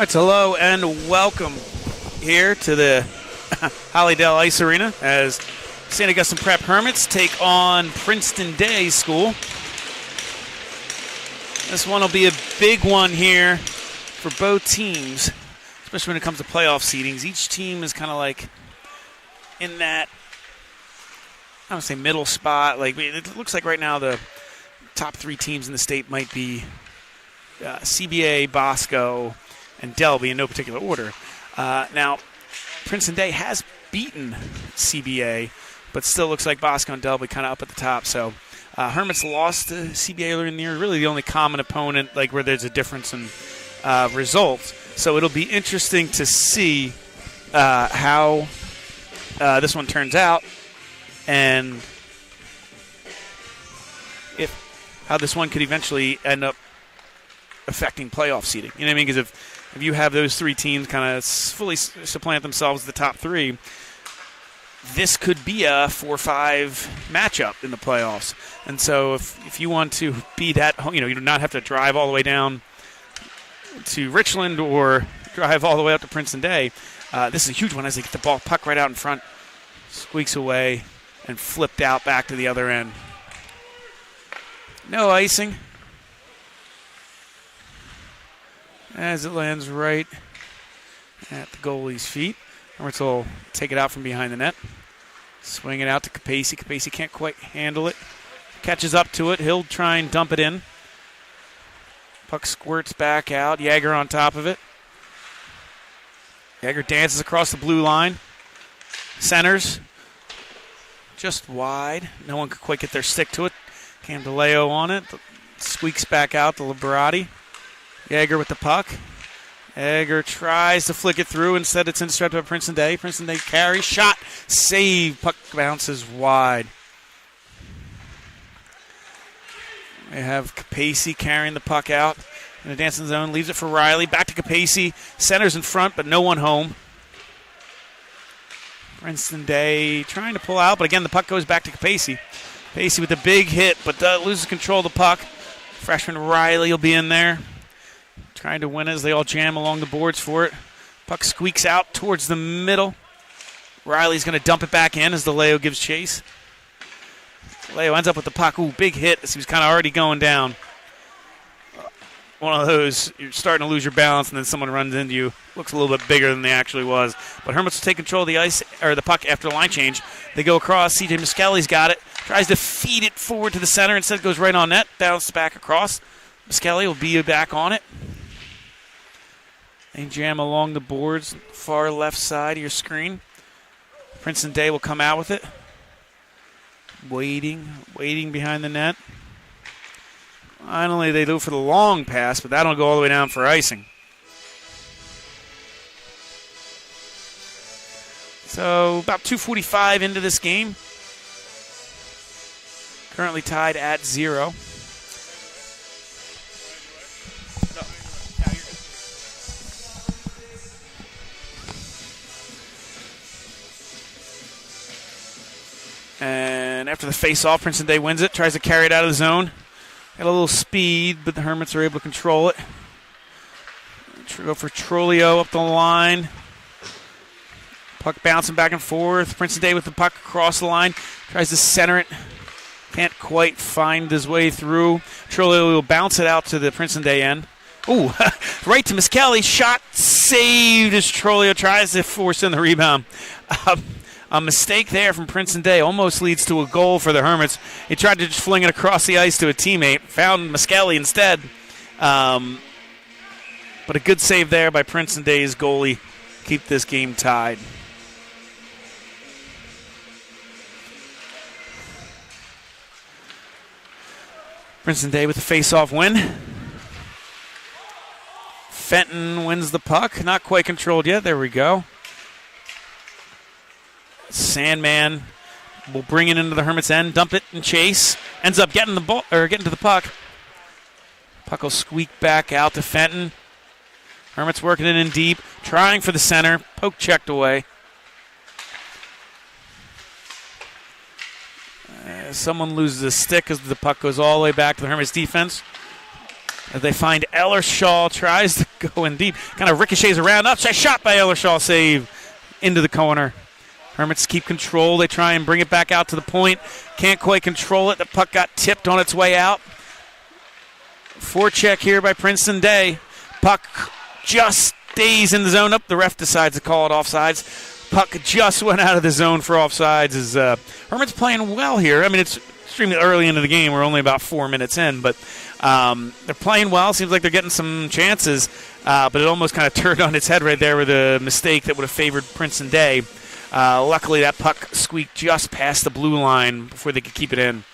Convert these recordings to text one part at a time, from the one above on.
All right, hello and welcome here to the Hollydale Ice Arena as St. Augustine Prep Hermits take on Princeton Day School. This one will be a big one here for both teams, especially when it comes to playoff seedings. Each team is kind of like in that, I don't say middle spot. Like it looks like right now the top three teams in the state might be CBA, Bosco, and Delby in no particular order. Now, Princeton Day has beaten CBA, but still looks like Bosco and Delby kind of up at the top. So Hermits lost to CBA earlier in the year, really the only common opponent, like where there's a difference in results. So it'll be interesting to see how this one turns out and how this one could eventually end up affecting playoff seeding. You know what I mean? Because if you have those three teams kind of fully supplant themselves as the top three, this could be a 4-5 matchup in the playoffs. And so if you want to be that, you do not have to drive all the way down to Richland or drive all the way up to Princeton Day. This is a huge one as they get the puck right out in front, squeaks away, and flipped out back to the other end. No icing. As it lands right at the goalie's feet. Hermits will take it out from behind the net. Swing it out to Capacey. Capacey can't quite handle it. Catches up to it. He'll try and dump it in. Puck squirts back out. Yeager on top of it. Yeager dances across the blue line. Centers. Just wide. No one could quite get their stick to it. Candelario on it. Squeaks back out to Liberati. Yeager with the puck. Yeager tries to flick it through. Instead, it's intercepted by Princeton Day. Princeton Day carry, shot, save. Puck bounces wide. They have Capacey carrying the puck out in the dancing zone. Leaves it for Riley. Back to Capacey. Centers in front, but no one home. Princeton Day trying to pull out, but again, the puck goes back to Capacey. Capacey with a big hit, but loses control of the puck. Freshman Riley will be in there. Trying to win as they all jam along the boards for it. Puck squeaks out towards the middle. Riley's going to dump it back in as DeLeo gives chase. DeLeo ends up with the puck. Ooh, big hit as he was kind of already going down. One of those, you're starting to lose your balance and then someone runs into you. Looks a little bit bigger than they actually was. But Hermits will take control of the ice, or the puck after the line change. They go across. CJ Miskelly's got it. Tries to feed it forward to the center. Instead it goes right on net. Bounces back across. Miskelly will be back on it. They jam along the boards, far left side of your screen. Princeton Day will come out with it. Waiting behind the net. Finally, they do for the long pass, but that'll go all the way down for icing. So about 2:45 into this game. Currently tied at 0. And after the face-off, Princeton Day wins it, tries to carry it out of the zone. Got a little speed, but the Hermits are able to control it. Go for Trolio up the line. Puck bouncing back and forth. Princeton Day with the puck across the line. Tries to center it. Can't quite find his way through. Trolio will bounce it out to the Princeton Day end. Ooh, right to Miskelly. Shot saved as Trolio tries to force in the rebound. A mistake there from Princeton Day almost leads to a goal for the Hermits. He tried to just fling it across the ice to a teammate. Found Miskelly instead. But a good save there by Princeton Day's goalie. Keep this game tied. Princeton Day with the face-off win. Fenton wins the puck. Not quite controlled yet. There we go. Sandman will bring it into the Hermits' end, dump it and chase. Ends up getting the ball or getting to the puck. Puck will squeak back out to Fenton. Hermits working it in deep, trying for the center. Poke checked away. Someone loses a stick as the puck goes all the way back to the Hermits defense. As they find Ellershaw, tries to go in deep. Kind of ricochets around. Upside shot by Ellershaw, save into the corner. Hermits keep control. They try and bring it back out to the point. Can't quite control it. The puck got tipped on its way out. Forecheck here by Princeton Day. Puck just stays in the zone. Up, the ref decides to call it offsides. Puck just went out of the zone for offsides. Hermits playing well here. I mean, it's extremely early into the game. We're only about 4 minutes in, but they're playing well. Seems like they're getting some chances, but it almost kind of turned on its head right there with a mistake that would have favored Princeton Day. Luckily, that puck squeaked just past the blue line before they could keep it in.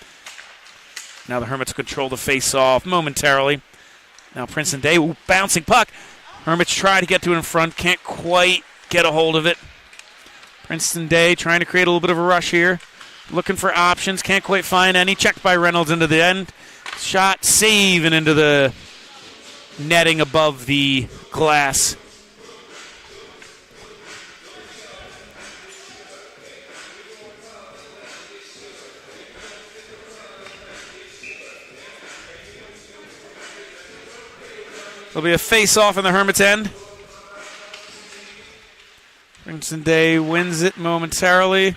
Now the Hermits control the face-off momentarily. Now Princeton Day, bouncing puck. Hermits try to get to it in front, can't quite get a hold of it. Princeton Day trying to create a little bit of a rush here. Looking for options, can't quite find any. Checked by Reynolds into the end. Shot, save, and into the netting above the glass. There'll be a face-off in the Hermits' end. Princeton Day wins it momentarily.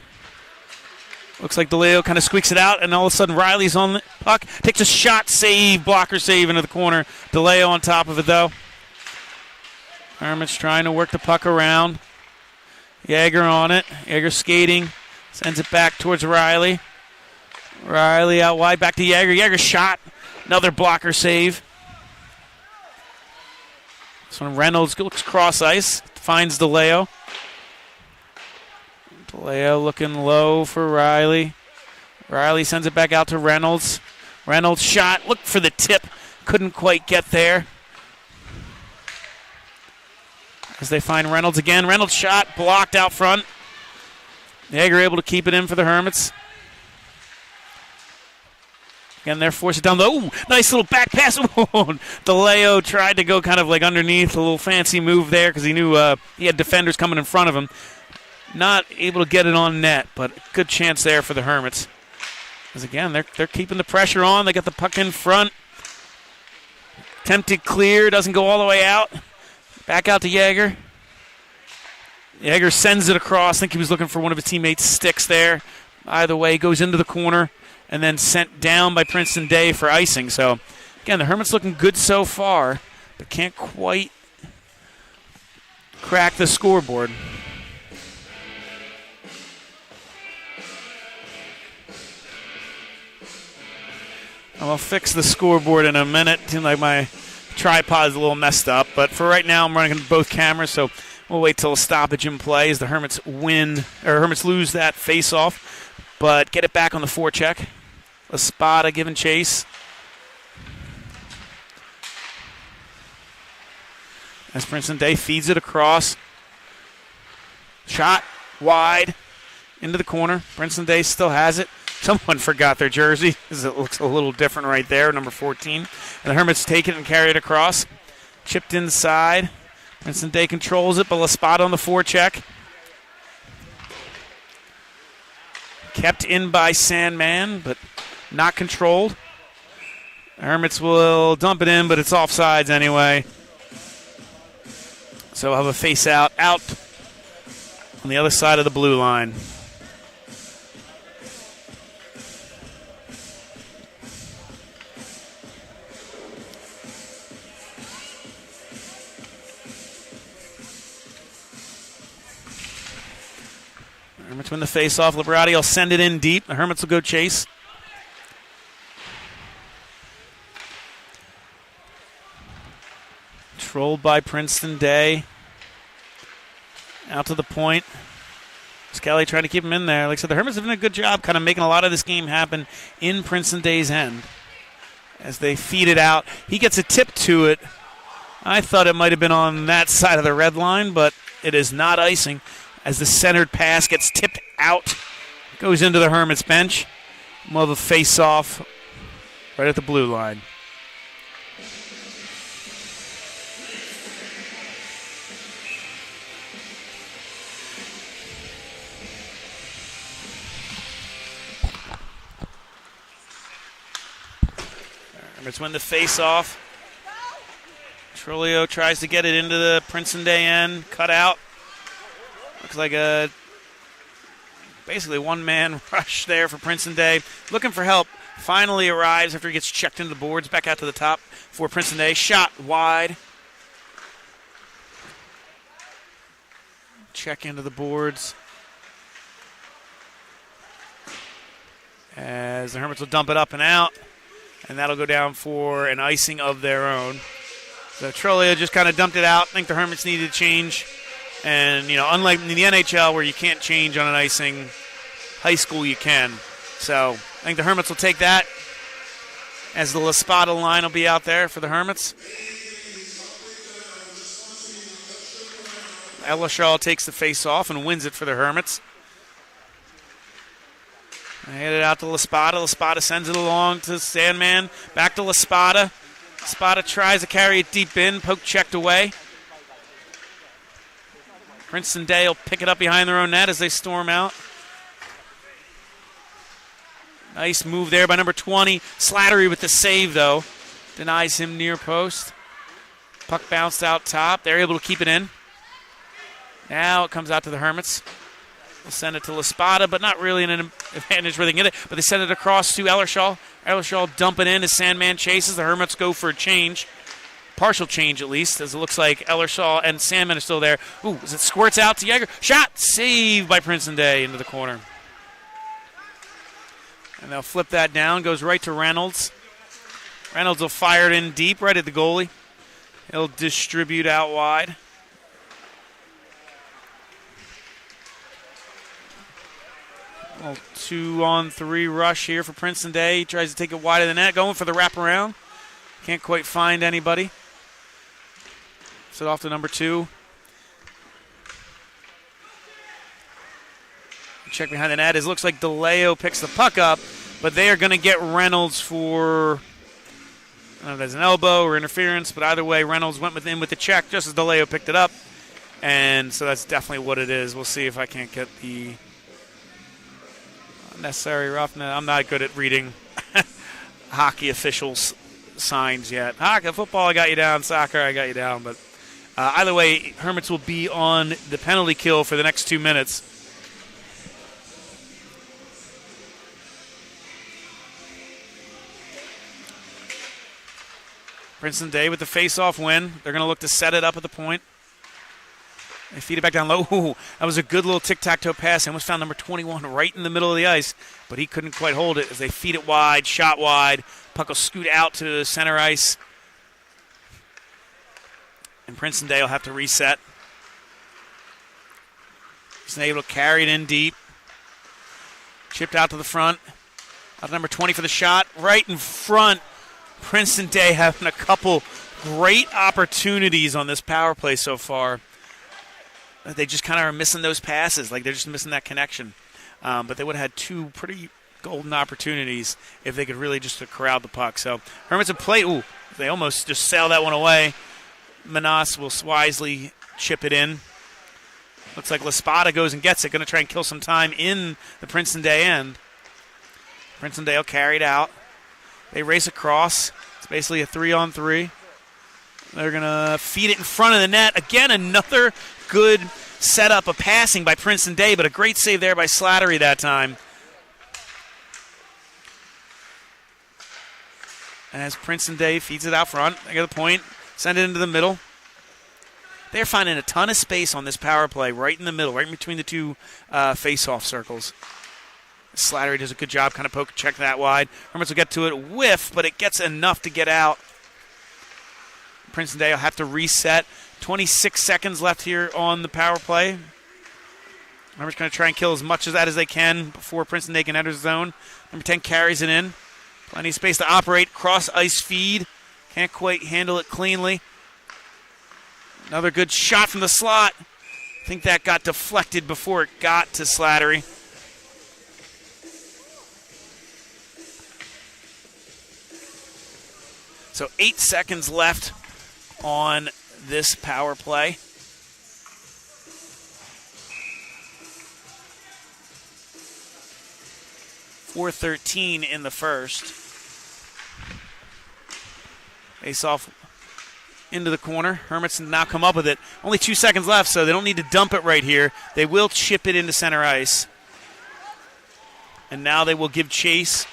Looks like DeLeo kind of squeaks it out, and all of a sudden Riley's on the puck. Takes a shot, save, blocker save into the corner. DeLeo on top of it, though. Hermits trying to work the puck around. Yeager on it. Yeager skating. Sends it back towards Riley. Riley out wide, back to Yeager. Yeager shot. Another blocker save. This one Reynolds looks cross ice. Finds DeLeo. DeLeo looking low for Riley. Riley sends it back out to Reynolds. Reynolds shot. Looked for the tip. Couldn't quite get there. As they find Reynolds again. Reynolds shot. Blocked out front. Yeager able to keep it in for the Hermits. Again, they're forced it down low. Ooh, nice little back pass. DeLeo tried to go kind of like underneath. A little fancy move there because he knew he had defenders coming in front of him. Not able to get it on net, but good chance there for the Hermits. Because again, they're keeping the pressure on. They got the puck in front. Attempted clear, doesn't go all the way out. Back out to Yeager. Yeager sends it across. I think he was looking for one of his teammates' sticks there. Either way, goes into the corner and then sent down by Princeton Day for icing. So again, the Hermits looking good so far, but can't quite crack the scoreboard. I'll fix the scoreboard in a minute. Seems like my tripod's a little messed up, but for right now I'm running both cameras, so we'll wait till a stoppage in play as the Hermits Hermits lose that face-off, but get it back on the forecheck. Espada giving chase. As Princeton Day feeds it across. Shot wide into the corner. Princeton Day still has it. Someone forgot their jersey, because it looks a little different right there, number 14. And the Hermits take it and carry it across. Chipped inside. Princeton Day controls it, but Espada on the forecheck. Kept in by Sandman, but not controlled. The Hermits will dump it in, but it's offsides anyway. So we'll have a face out on the other side of the blue line. Hermits win the face-off. Liberati will send it in deep. The Hermits will go chase. Controlled by Princeton Day. Out to the point. Skelly trying to keep him in there. Like I said, the Hermits have done a good job kind of making a lot of this game happen in Princeton Day's end. As they feed it out. He gets a tip to it. I thought it might have been on that side of the red line, but it is not icing. As the centered pass gets tipped out, goes into the Hermits bench. We'll have a face-off right at the blue line. Hermits win the face-off. Trolio tries to get it into the Princeton Day end. Cut out. Looks like a basically one-man rush there for Princeton Day. Looking for help. Finally arrives after he gets checked into the boards. Back out to the top for Princeton Day. Shot wide. Check into the boards. As the Hermits will dump it up and out. And that'll go down for an icing of their own. So Trolio just kind of dumped it out. I think the Hermits needed to change. And, you know, unlike in the NHL where you can't change on an icing, high school you can. So I think the Hermits will take that, as the La Spada line will be out there for the Hermits. Ellershaw takes the face-off and wins it for the Hermits. They head it out to La Spada. La Spada sends it along to Sandman. Back to La Spada. Spada tries to carry it deep in. Poke checked away. Princeton Day will pick it up behind their own net as they storm out. Nice move there by number 20. Slattery with the save, though. Denies him near post. Puck bounced out top. They're able to keep it in. Now it comes out to the Hermits. They'll send it to La Spada, but not really an advantage where they can get it. But they send it across to Ellershaw. Ellershaw dump it in as Sandman chases. The Hermits go for a change. Partial change, at least, as it looks like Ellershaw and Sandman are still there. Ooh, as it squirts out to Yeager. Shot! Saved by Princeton Day into the corner. And they'll flip that down. Goes right to Reynolds. Reynolds will fire it in deep right at the goalie. He'll distribute out wide. Well, 2-on-3 rush here for Princeton Day. He tries to take it wide of the net. Going for the wraparound. Can't quite find anybody. Set off to number 2. Check behind the net. It looks like DeLeo picks the puck up, but they are going to get Reynolds for, I don't know if that's an elbow or interference, but either way, Reynolds went within with the check just as DeLeo picked it up. And so that's definitely what it is. We'll see if I can't get the necessary roughness. I'm not good at reading hockey officials' signs yet. Hockey, football, I got you down. Soccer, I got you down. But either way, Hermits will be on the penalty kill for the next 2 minutes. Princeton Day with the face-off win. They're going to look to set it up at the point. They feed it back down low. Ooh, that was a good little tic-tac-toe pass. They almost found number 21 right in the middle of the ice, but he couldn't quite hold it as they feed it wide, shot wide. Puck will scoot out to center ice. And Princeton Day will have to reset. He's able to carry it in deep. Chipped out to the front. Out to number 20 for the shot. Right in front. Princeton Day having a couple great opportunities on this power play so far. They just kind of are missing those passes. Like, they're just missing that connection. But they would have had 2 pretty golden opportunities if they could really just corral the puck. So Hermits have played. Ooh, they almost just sail that one away. Manas will wisely chip it in. Looks like La Spada goes and gets it. Going to try and kill some time in the Princeton Day end. Princeton Day will carry it out. They race across. It's basically a 3-on-3. They're going to feed it in front of the net. Again, another good setup of passing by Princeton Day, but a great save there by Slattery that time. As Princeton Day feeds it out front, they get the point, send it into the middle. They're finding a ton of space on this power play right in the middle, right in between the 2 face-off circles. Slattery does a good job, kind of poke check that wide. Hermits will get to it, whiff, but it gets enough to get out. Princeton Day will have to reset. 26 seconds left here on the power play. Hermits going to try and kill as much of that as they can before Princeton Day can enter the zone. Number 10 carries it in. Plenty of space to operate. Cross-ice feed. Can't quite handle it cleanly. Another good shot from the slot. I think that got deflected before it got to Slattery. So 8 seconds left on this power play. .413 in the first. Face off into the corner. Hermits now come up with it. Only 2 seconds left, so they don't need to dump it right here. They will chip it into center ice. And now they will give chase.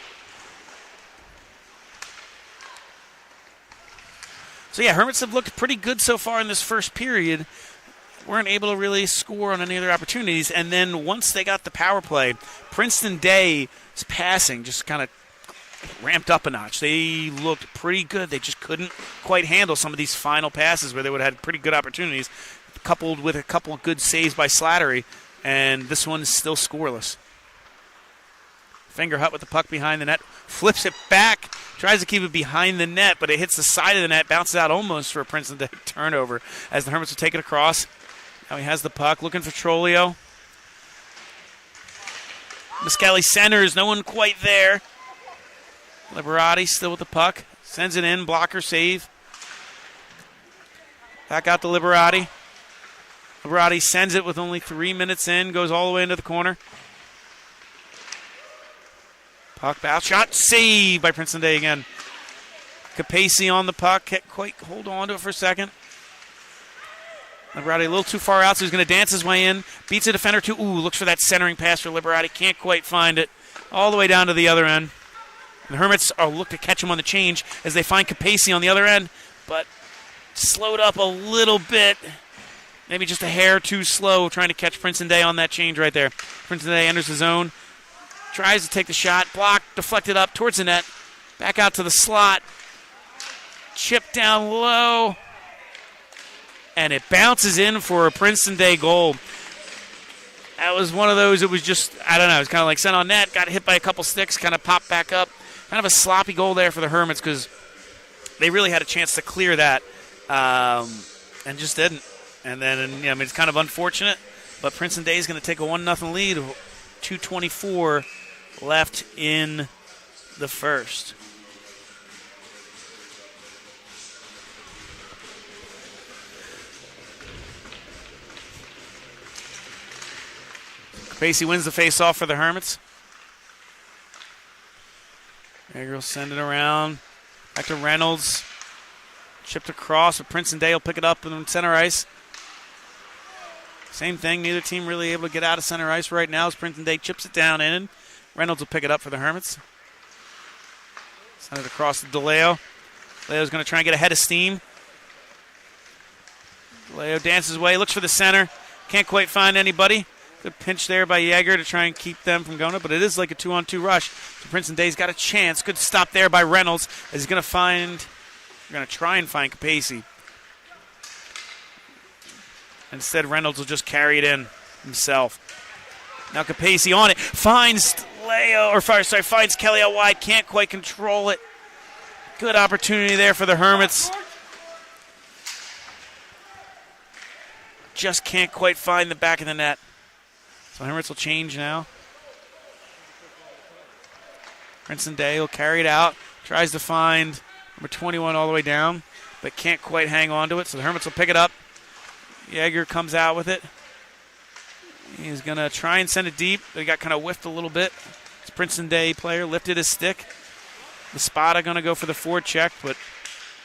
So, yeah, Hermits have looked pretty good so far in this first period. Weren't able to really score on any other opportunities. And then once they got the power play, Princeton Day's passing just kind of ramped up a notch. They looked pretty good. They just couldn't quite handle some of these final passes where they would have had pretty good opportunities, coupled with a couple of good saves by Slattery. And this one is still scoreless. Fingerhut with the puck behind the net, flips it back, tries to keep it behind the net, but it hits the side of the net, bounces out almost for a Princeton Day turnover as the Hermits will take it across. Now he has the puck, looking for Trolio. Miscali centers, no one quite there. Liberati still with the puck, sends it in, blocker save. Back out to Liberati. Liberati sends it with only 3 minutes in, goes all the way into the corner. Puck bounce shot, save by Princeton Day again. Capacey on the puck, can't quite hold on to it for a second. Liberati a little too far out, so he's going to dance his way in. Beats a defender too. Ooh, looks for that centering pass for Liberati. Can't quite find it. All the way down to the other end. And the Hermits look to catch him on the change as they find Capacey on the other end, but slowed up a little bit. Maybe just a hair too slow trying to catch Princeton Day on that change right there. Princeton Day enters the zone. Tries to take the shot, blocked, deflected up towards the net, back out to the slot, chip down low, and it bounces in for a Princeton Day goal. That was one of those, it was just, I don't know, it was kind of like sent on net, got hit by a couple sticks, kind of popped back up. Kind of a sloppy goal there for the Hermits because they really had a chance to clear that and just didn't. And then, it's kind of unfortunate, but Princeton Day is going to take a 1-0 lead. 2:24 left in the first. Capacey wins the face-off for the Hermits. Yeager will send it around. Back to Reynolds. Chipped across, but Princeton Day will pick it up in center ice. Same thing, neither team really able to get out of center ice right now as Princeton Day chips it down in. Reynolds will pick it up for the Hermits. Send it across to DeLeo. DeLeo's going to try and get ahead of steam. DeLeo dances away, looks for the center. Can't quite find anybody. Good pinch there by Yeager to try and keep them from going up, but it is like a 2-on-2 rush. So Princeton Day's got a chance. Good stop there by Reynolds as he's going to try and find Capacey. Instead, Reynolds will just carry it in himself. Now Capacey on it. Finds Kelly out wide. Can't quite control it. Good opportunity there for the Hermits. Just can't quite find the back of the net. So Hermits will change now. Princeton Day will carry it out. Tries to find number 21 all the way down, but can't quite hang on to it. So the Hermits will pick it up. Yeager comes out with it. He's going to try and send it deep. They got kind of whiffed a little bit. This Princeton Day player lifted his stick. The Spada going to go for the forecheck, but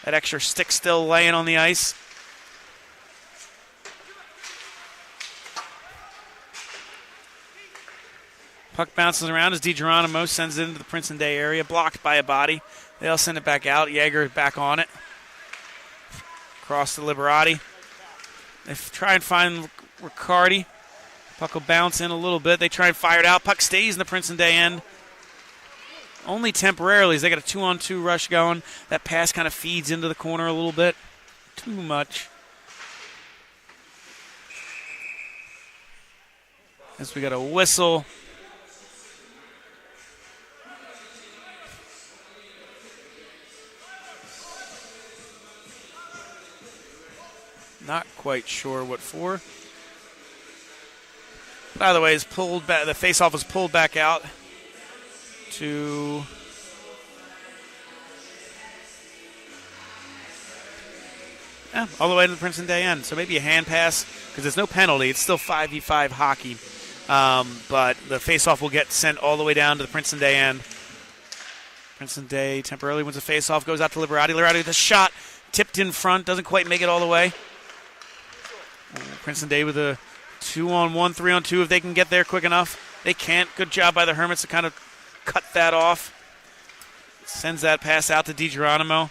that extra stick still laying on the ice. Puck bounces around as DiGeronimo sends it into the Princeton Day area, blocked by a body. They'll send it back out. Yeager back on it. Across to Liberati. They try and find Riccardi. Puck will bounce in a little bit. They try and fire it out. Puck stays in the Princeton Day end. Only temporarily as they got a 2-on-2 rush going. That pass kind of feeds into the corner a little bit. Too much. As we got a whistle. Not quite sure what for. By the way, is pulled back. The faceoff is pulled back out to all the way to the Princeton Day end. So maybe a hand pass because there's no penalty. It's still 5v5 hockey, but the faceoff will get sent all the way down to the Princeton Day end. Princeton Day temporarily wins the faceoff, goes out to Liberati. Liberati with a shot. tipped in front, doesn't quite make it all the way. Princeton Day with a 2-on-1, 3-on-2 if they can get there quick enough. They can't. Good job by the Hermits to kind of cut that off. Sends that pass out to DiGeronimo.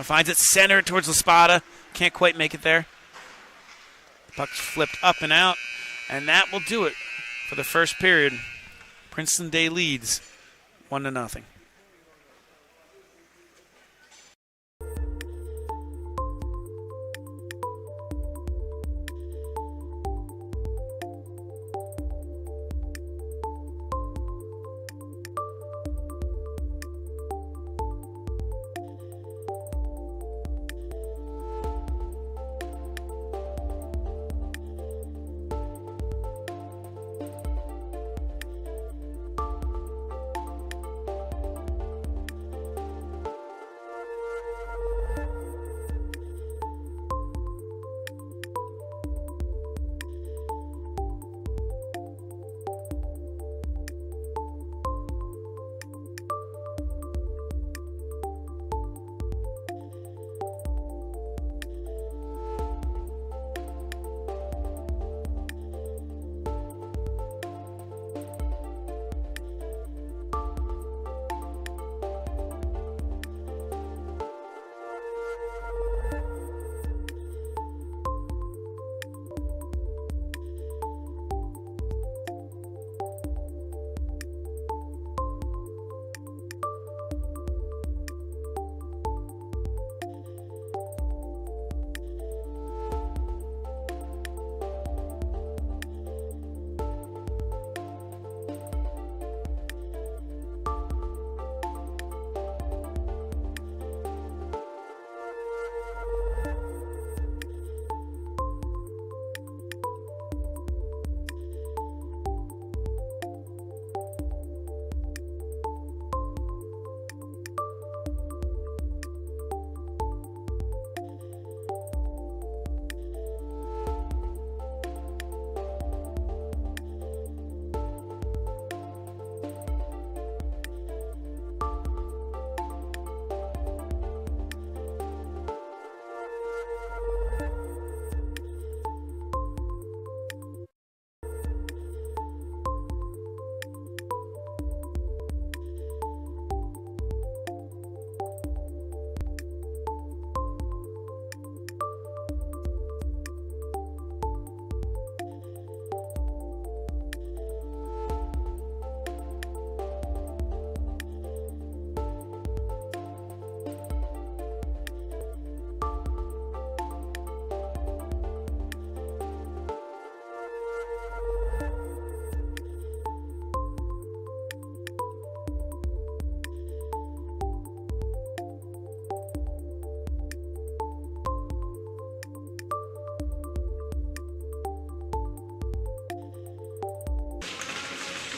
Finds it centered towards LaSpada. Can't quite make it there. Puck's flipped up and out, and that will do it for the first period. Princeton Day leads 1-0.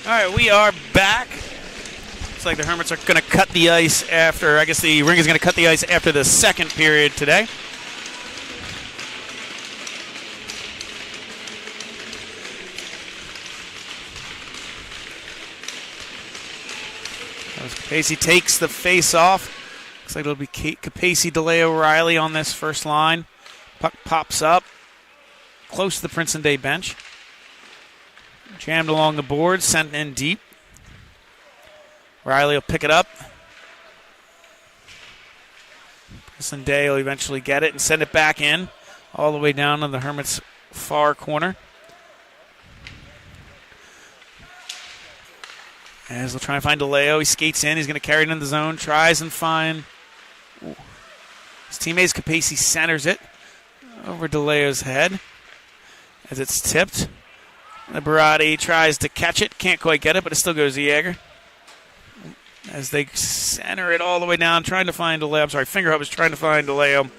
All right, we are back. Looks like the Hermits are going to cut the ice after, I guess the Ring is going to cut the ice after the second period today. Capacey takes the face off. Looks like it'll be Capacey, DeLeo, Riley on this first line. Puck pops up close to the Princeton Day bench. Jammed along the board, sent in deep. Riley will pick it up. Princeton Day will eventually get it and send it back in, all the way down to the Hermits' far corner. As they'll try and find DeLeo. He skates in. He's going to carry it in the zone. Tries and find. Ooh. His teammate Capacey centers it over DeLeo's head as it's tipped. Liberati tries to catch it. Can't quite get it, but it still goes to Yeager. As they center it all the way down, trying to find DeLeo. I'm sorry, Fingerhut was trying to find DeLeo.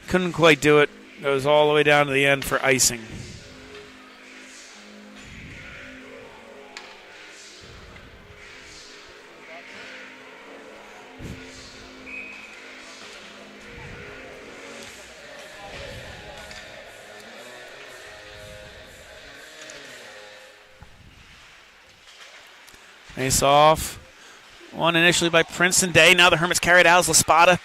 Couldn't quite do it. Goes all the way down to the end for icing. Face off. One initially by Princeton Day. Now the Hermits carry it out as LaSpada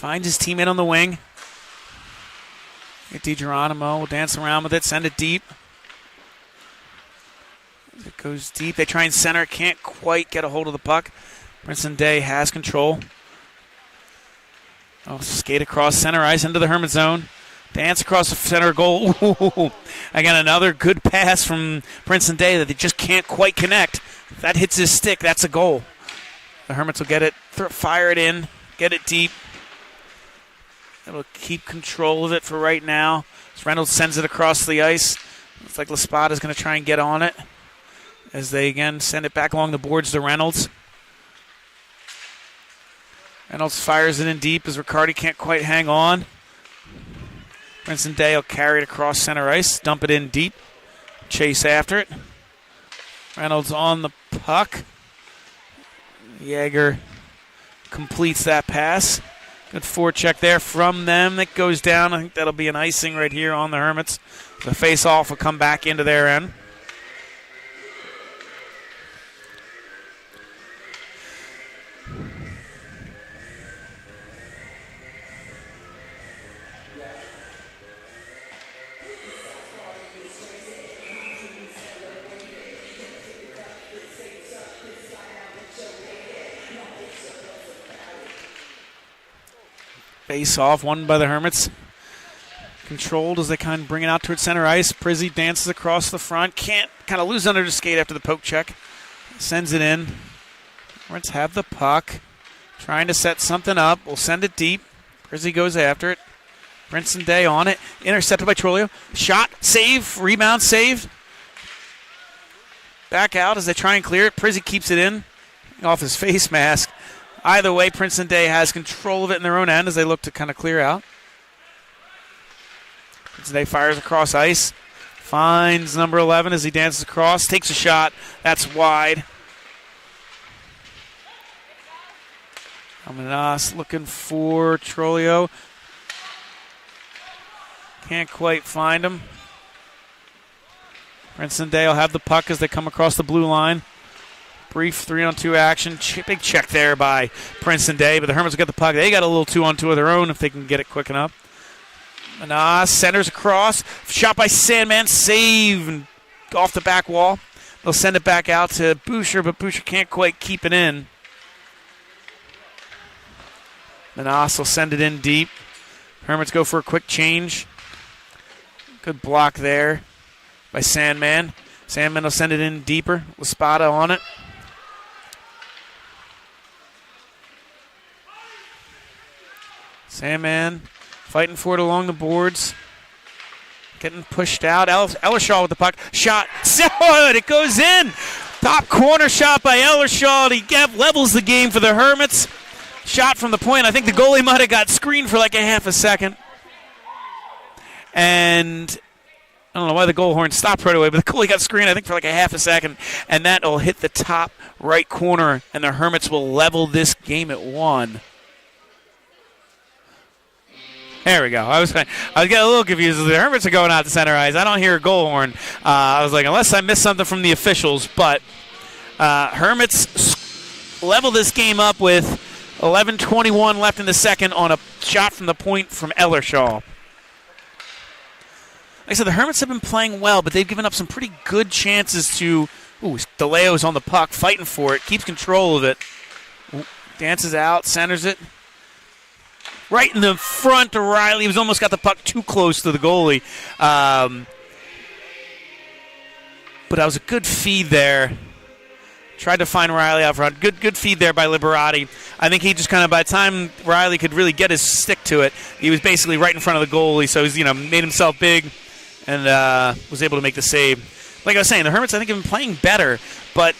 Finds his teammate on the wing. DiGeronimo will dance around with it, send it deep. It goes deep. They try and center. Can't quite get a hold of the puck. Princeton Day has control. Oh, skate across center ice into the Hermit zone. Dance across the center goal. Ooh. Again, another good pass from Princeton Day that they just can't quite connect. If that hits his stick, that's a goal. The Hermits will get it, fire it in, get it deep. It'll keep control of it for right now. As Reynolds sends it across the ice. Looks like LaSpada's going to try and get on it. As they again send it back along the boards to Reynolds. Reynolds fires it in deep as Riccardi can't quite hang on. Princeton Day will carry it across center ice, dump it in deep, chase after it. Reynolds on the puck. Yeager completes that pass. Good forecheck there from them. That goes down. I think that'll be an icing right here on the Hermits. The face-off will come back into their end. Face off, won by the Hermits. Controlled as they kind of bring it out towards center ice. Prizzy dances across the front. Can't kind of lose under the skate after the poke check. Sends it in. Hermits have the puck. Trying to set something up. We'll send it deep. Prizzy goes after it. Princeton Day on it. Intercepted by Trolio. Shot, save, rebound, saved. Back out as they try and clear it. Prizzy keeps it in. Off his face mask. Either way, Princeton Day has control of it in their own end as they look to kind of clear out. Princeton Day fires across ice. Finds number 11 as he dances across. Takes a shot. That's wide. Almanas looking for Trolio. Can't quite find him. Princeton Day will have the puck as they come across the blue line. Brief 3-on-2 action. Big check there by Princeton Day, but the Hermits will get the puck. They got a little 2-on-2 of their own if they can get it quick enough. Manas centers across. Shot by Sandman. Save and off the back wall. They'll send it back out to Boucher, but Boucher can't quite keep it in. Manas will send it in deep. Hermits go for a quick change. Good block there by Sandman. Sandman will send it in deeper. LaSpada on it. Sandman fighting for it along the boards. Getting pushed out. Ellershaw with the puck. Shot. Good. It goes in. Top corner shot by Ellershaw. He levels the game for the Hermits. Shot from the point. I think the goalie might have got screened for like a half a second. And I don't know why the goal horn stopped right away, but the goalie got screened, I think, for like a half a second. And that will hit the top right corner, and the Hermits will level this game at 1. There we go. I was getting a little confused. The Hermits are going out to center ice. I don't hear a goal horn. I was like, unless I missed something from the officials. But Hermits level this game up with 11:21 left in the second on a shot from the point from Ellershaw. Like I said, the Hermits have been playing well, but they've given up some pretty good chances to... Ooh, DeLeo's on the puck, fighting for it, keeps control of it. Dances out, centers it. Right in the front to Riley. He's almost got the puck too close to the goalie. But that was a good feed there. Tried to find Riley out front. Good feed there by Liberati. I think he just kind of, by the time Riley could really get his stick to it, he was basically right in front of the goalie. So he's, made himself big and was able to make the save. Like I was saying, the Hermits, I think, have been playing better. But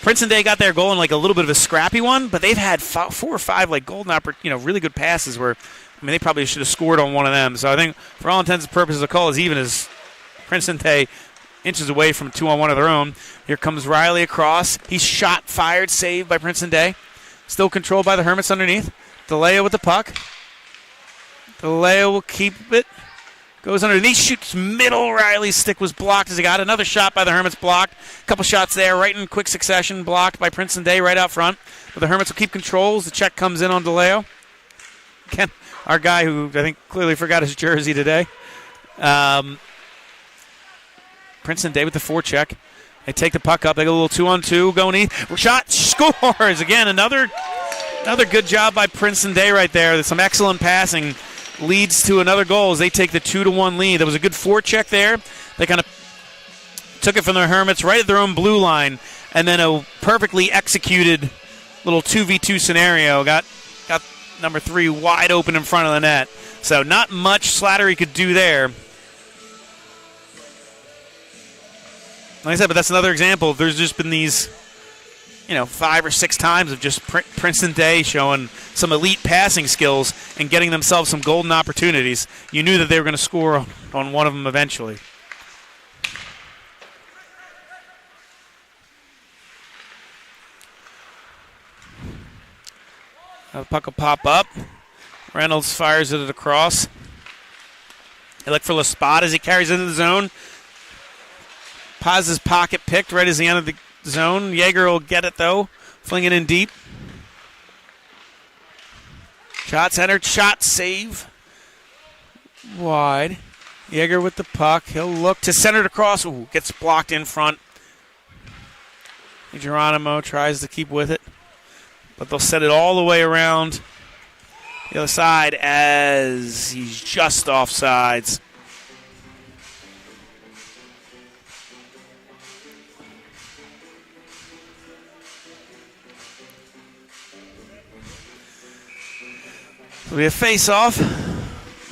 Princeton Day got their goal in like a little bit of a scrappy one, but they've had 4 or 5 like golden really good passes where, they probably should have scored on one of them. So I think for all intents and purposes, the call is even as Princeton Day inches away from 2-on-1 of their own. Here comes Riley across. He's shot, fired, saved by Princeton Day. Still controlled by the Hermits underneath. DeLeo with the puck. DeLeo will keep it. Goes underneath, shoots middle. Riley's stick was blocked as he got another shot by the Hermits blocked. A couple shots there, right in quick succession, blocked by Princeton Day right out front. But the Hermits will keep control as the check comes in on DeLeo. Again, our guy who I think clearly forgot his jersey today. Princeton Day with the forecheck. They take the puck up. They go a little 2-on-2 going in. Shot scores. Again, another good job by Princeton Day right there. There's some excellent passing leads to another goal as they take the 2-1 lead. There was a good forecheck there. They kind of took it from the Hermits right at their own blue line, and then a perfectly executed little 2v2 scenario. Got number 3 wide open in front of the net. So not much Slattery could do there. Like I said, but that's another example. There's just been these, 5 or 6 times of just Princeton Day showing some elite passing skills and getting themselves some golden opportunities. You knew that they were going to score on one of them eventually. The puck will pop up. Reynolds fires it across. They look for LaSpot as he carries into the zone. Paz's pocket picked right as he entered the zone. Yeager will get it, though. Fling it in deep. Shot centered. Shot save. Wide. Yeager with the puck. He'll look to center it across. Ooh, gets blocked in front. Geronimo tries to keep with it. But they'll set it all the way around the other side as he's just offsides. So we have face-off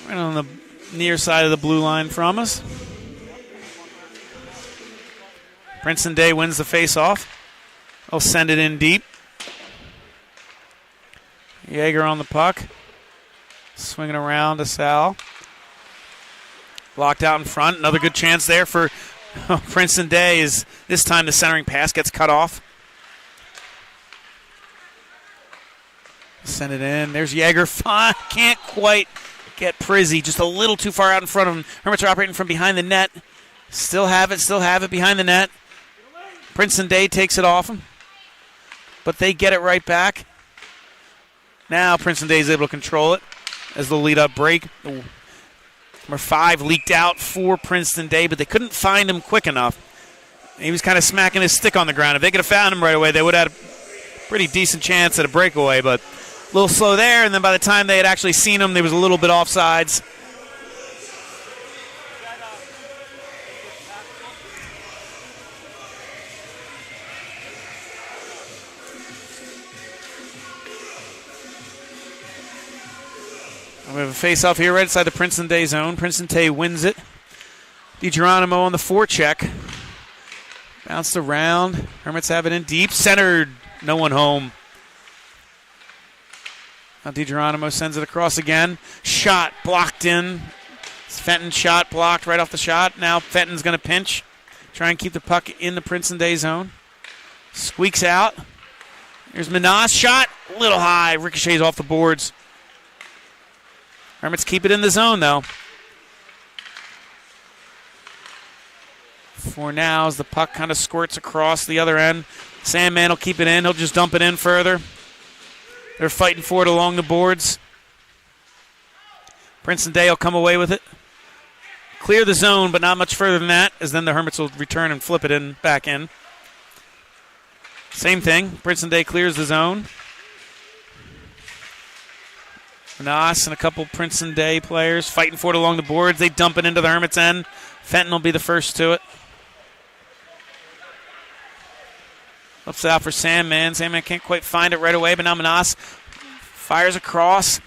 right on the near side of the blue line from us. Princeton Day wins the face-off. They'll send it in deep. Yeager on the puck. Swinging around to Sal. Locked out in front. Another good chance there for Princeton Day. Is this time the centering pass gets cut off. Send it in. There's Yeager. Can't quite get Prizzy. Just a little too far out in front of him. Hermits are operating from behind the net. Still have it behind the net. Princeton Day takes it off him. But they get it right back. Now Princeton Day is able to control it as the lead-up break. Number 5 leaked out for Princeton Day, but they couldn't find him quick enough. He was kind of smacking his stick on the ground. If they could have found him right away, they would have had a pretty decent chance at a breakaway, but a little slow there, and then by the time they had actually seen him, there was a little bit offsides. We have a face-off here right inside the Princeton Day zone. Princeton Day wins it. DiGeronimo on the forecheck. Bounced around. Hermits have it in deep. Centered. No one home. Now DiGeronimo sends it across again. Shot blocked in. Fenton shot blocked right off the shot. Now Fenton's going to pinch. Try and keep the puck in the Princeton Day zone. Squeaks out. Here's Manas. Shot. A little high. Ricochets off the boards. Hermits keep it in the zone, though. For now, as the puck kind of squirts across the other end, Sandman will keep it in. He'll just dump it in further. They're fighting for it along the boards. Princeton Day will come away with it. Clear the zone, but not much further than that, as then the Hermits will return and flip it in back in. Same thing. Princeton Day clears the zone. Nas and a couple Princeton Day players fighting for it along the boards. They dump it into the Hermits' end. Fenton will be the first to it. Flips out for Sandman. Sandman can't quite find it right away, but now Manas fires across.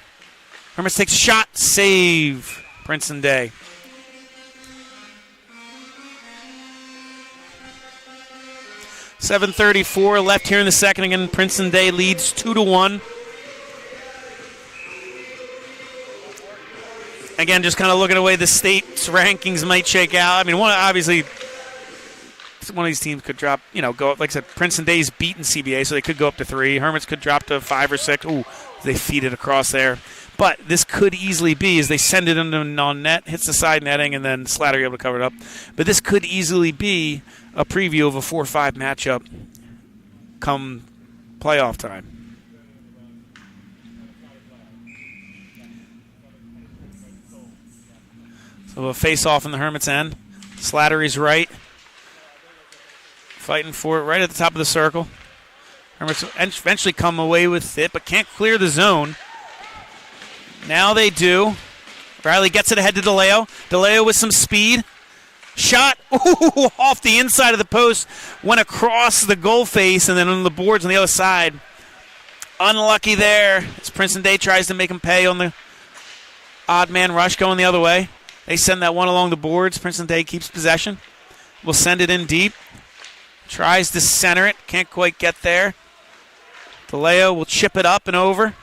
Hermits takes a shot. Save. Princeton Day. .734 left here in the second. Again, Princeton Day leads 2-1. Again, just kind of looking at the way the state's rankings might shake out. I mean, obviously, one of these teams could drop, go up. Like I said, Princeton Day's beaten CBA, so they could go up to 3. Hermits could drop to 5 or 6. Ooh, they feed it across there. But this could easily be, as they send it into non-net, hits the side netting, and then Slattery able to cover it up. But this could easily be a preview of a 4-5 matchup come playoff time. A face-off in the Hermits' end. Slattery's right. Fighting for it right at the top of the circle. Hermits eventually come away with it, but can't clear the zone. Now they do. Riley gets it ahead to DeLeo. DeLeo with some speed. Shot off the inside of the post. Went across the goal face and then on the boards on the other side. Unlucky there as Princeton Day tries to make him pay on the odd man rush going the other way. They send that one along the boards. Princeton Day keeps possession. Will send it in deep. Tries to center it. Can't quite get there. DeLeo will chip it up and over.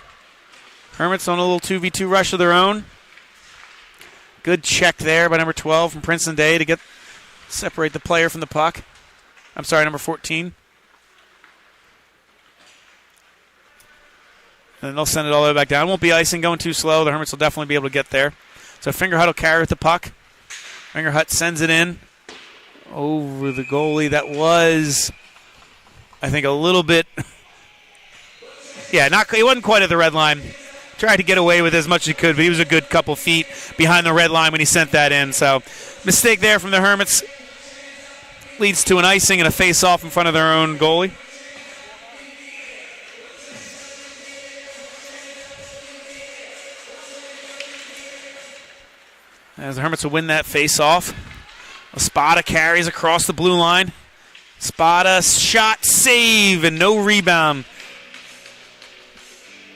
Hermits on a little 2v2 rush of their own. Good check there by number 12 from Princeton Day to separate the player from the puck. I'm sorry, number 14. And they'll send it all the way back down. Won't be icing, going too slow. The Hermits will definitely be able to get there. So Fingerhut will carry with the puck. Fingerhut sends it in over the goalie. That was, I think, a little bit. Yeah, he wasn't quite at the red line. Tried to get away with as much as he could, but he was a good couple feet behind the red line when he sent that in. So mistake there from the Hermits leads to an icing and a face-off in front of their own goalie. As the Hermits will win that face-off. Espada carries across the blue line. Espada shot, save, and no rebound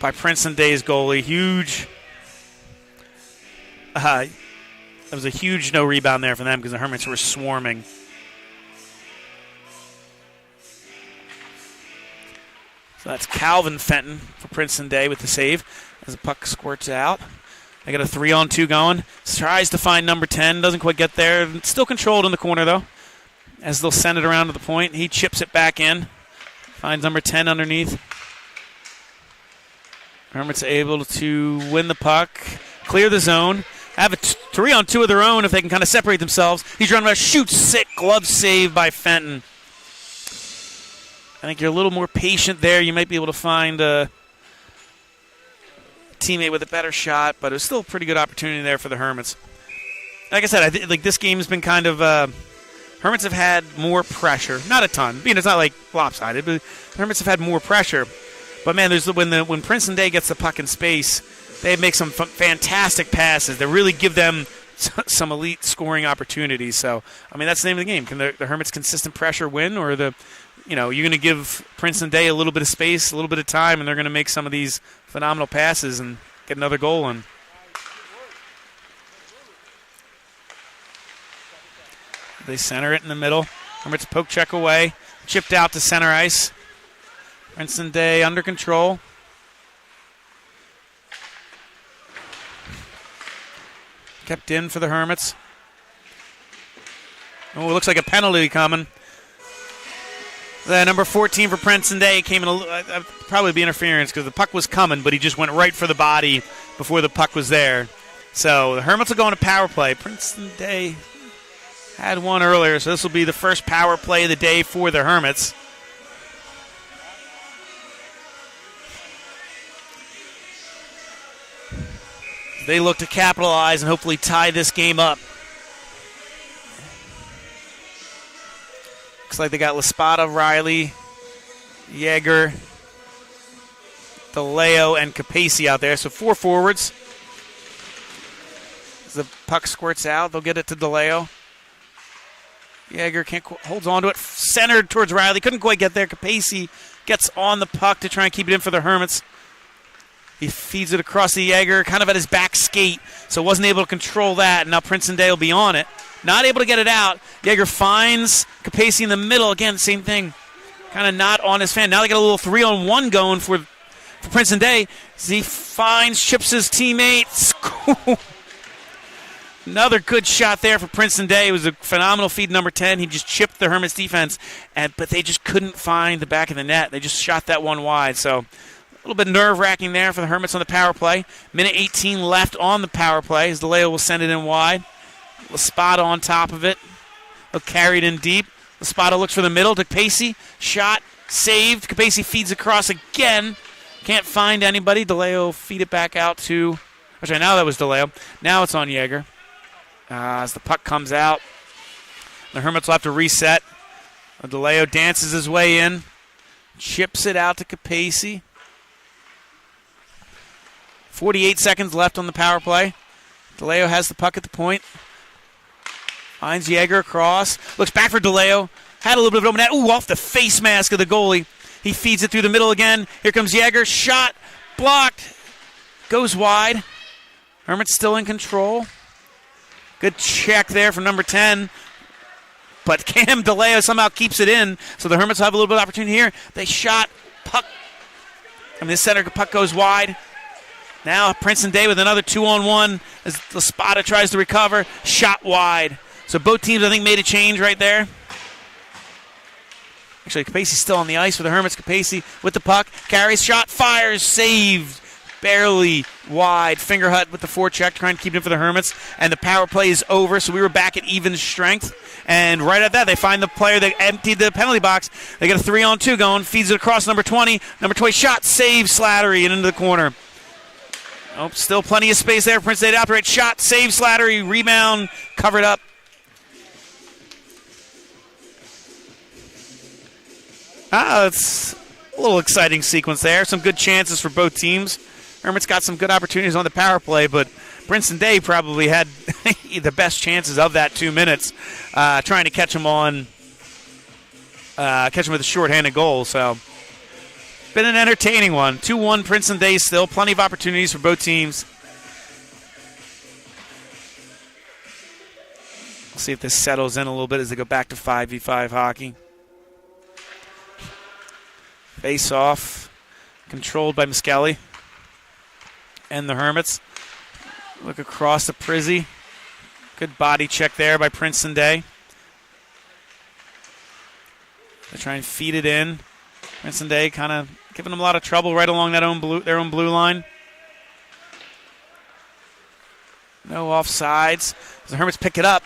by Princeton Day's goalie. Huge. That was a huge no rebound there for them because the Hermits were swarming. So that's Calvin Fenton for Princeton Day with the save as the puck squirts out. They got a 3-on-2 going. Tries to find number 10. Doesn't quite get there. Still controlled in the corner, though, as they'll send it around to the point. He chips it back in. Finds number 10 underneath. Hermits able to win the puck, clear the zone, have a 3-on-2 of their own if they can kind of separate themselves. He's running around, shoots, sick, glove save by Fenton. I think you're a little more patient there. You might be able to find a teammate with a better shot, but it was still a pretty good opportunity there for the Hermits. Like I said, I think this game's been kind of Hermits have had more pressure, not a ton. It's not like lopsided, but Hermits have had more pressure. But man, when Princeton Day gets the puck in space, they make some fantastic passes that really give them some elite scoring opportunities. So I mean, that's the name of the game. Can the Hermits' consistent pressure win, or you're going to give Princeton Day a little bit of space, a little bit of time, and they're going to make some of these phenomenal passes and get another goal in. They center it in the middle. Hermits poke check away. Chipped out to center ice. Princeton Day under control. Kept in for the Hermits. Oh, it looks like a penalty coming. The number 14 for Princeton Day came in probably be interference because the puck was coming, but he just went right for the body before the puck was there. So the Hermits will go on a power play. Princeton Day had one earlier, so this will be the first power play of the day for the Hermits. They look to capitalize and hopefully tie this game up. Looks like they got Laspada, Riley, Yeager, DeLeo, and Capacey out there. So 4 forwards. As the puck squirts out, they'll get it to DeLeo. Yeager holds on to it. Centered towards Riley. Couldn't quite get there. Capacey gets on the puck to try and keep it in for the Hermits. He feeds it across the Yeager, kind of at his back skate, so wasn't able to control that. And now Princeton Day will be on it. Not able to get it out. Yeager finds Capacey in the middle. Again, same thing. Kind of not on his fan. Now they got a little 3-on-1 going for Princeton Day. As he finds, chips his teammates. Another good shot there for Princeton Day. It was a phenomenal feed, number 10. He just chipped the Hermits defense, but they just couldn't find the back of the net. They just shot that one wide. So a little bit nerve-wracking there for the Hermits on the power play. Minute 18 left on the power play as DeLeo will send it in wide. Laspada on top of it. He'll carry it in deep. Laspada looks for the middle to Capacey. Shot, saved. Capacey feeds across again. Can't find anybody. DeLeo feed it back out to... Actually, now that was DeLeo. Now it's on Yeager. As the puck comes out, the Hermits will have to reset. DeLeo dances his way in, chips it out to Capacey. 48 seconds left on the power play. DeLeo has the puck at the point. Finds Yeager across. Looks back for DeLeo. Had a little bit of an open net. Ooh, off the face mask of the goalie. He feeds it through the middle again. Here comes Yeager. Shot. Blocked. Goes wide. Hermits still in control. Good check there from number 10. But Cam DeLeo somehow keeps it in. So the Hermits will have a little bit of opportunity here. They shot. Puck. The center puck goes wide. Now Princeton Day with another 2-on-1 as Laspada tries to recover. Shot wide. So both teams, I think, made a change right there. Actually, Capacey's still on the ice for the Hermits. Capacey with the puck. Carries, shot, fires, saved. Barely wide. Fingerhut with the forecheck, trying to keep it in for the Hermits. And the power play is over, so we were back at even strength. And right at that, they find the player that emptied the penalty box. They get a 3-on-2 going. Feeds it across number 20. Number 20 shot, save Slattery and into the corner. Oh, still plenty of space there. Princeton Day to operate. Shot, save Slattery. Rebound, covered up. It's a little exciting sequence there. Some good chances for both teams. Hermits got some good opportunities on the power play, but Princeton Day probably had the best chances of that 2 minutes, trying to catch him with a shorthanded goal. So, been an entertaining one. 2-1 Princeton Day still. Plenty of opportunities for both teams. We'll see if this settles in a little bit as they go back to 5v5 hockey. Face off, controlled by Miskelly and the Hermits. Look across to Prizzy. Good body check there by Princeton Day. They try and feed it in. Princeton Day kind of giving them a lot of trouble right along their own blue line. No offsides. The Hermits pick it up.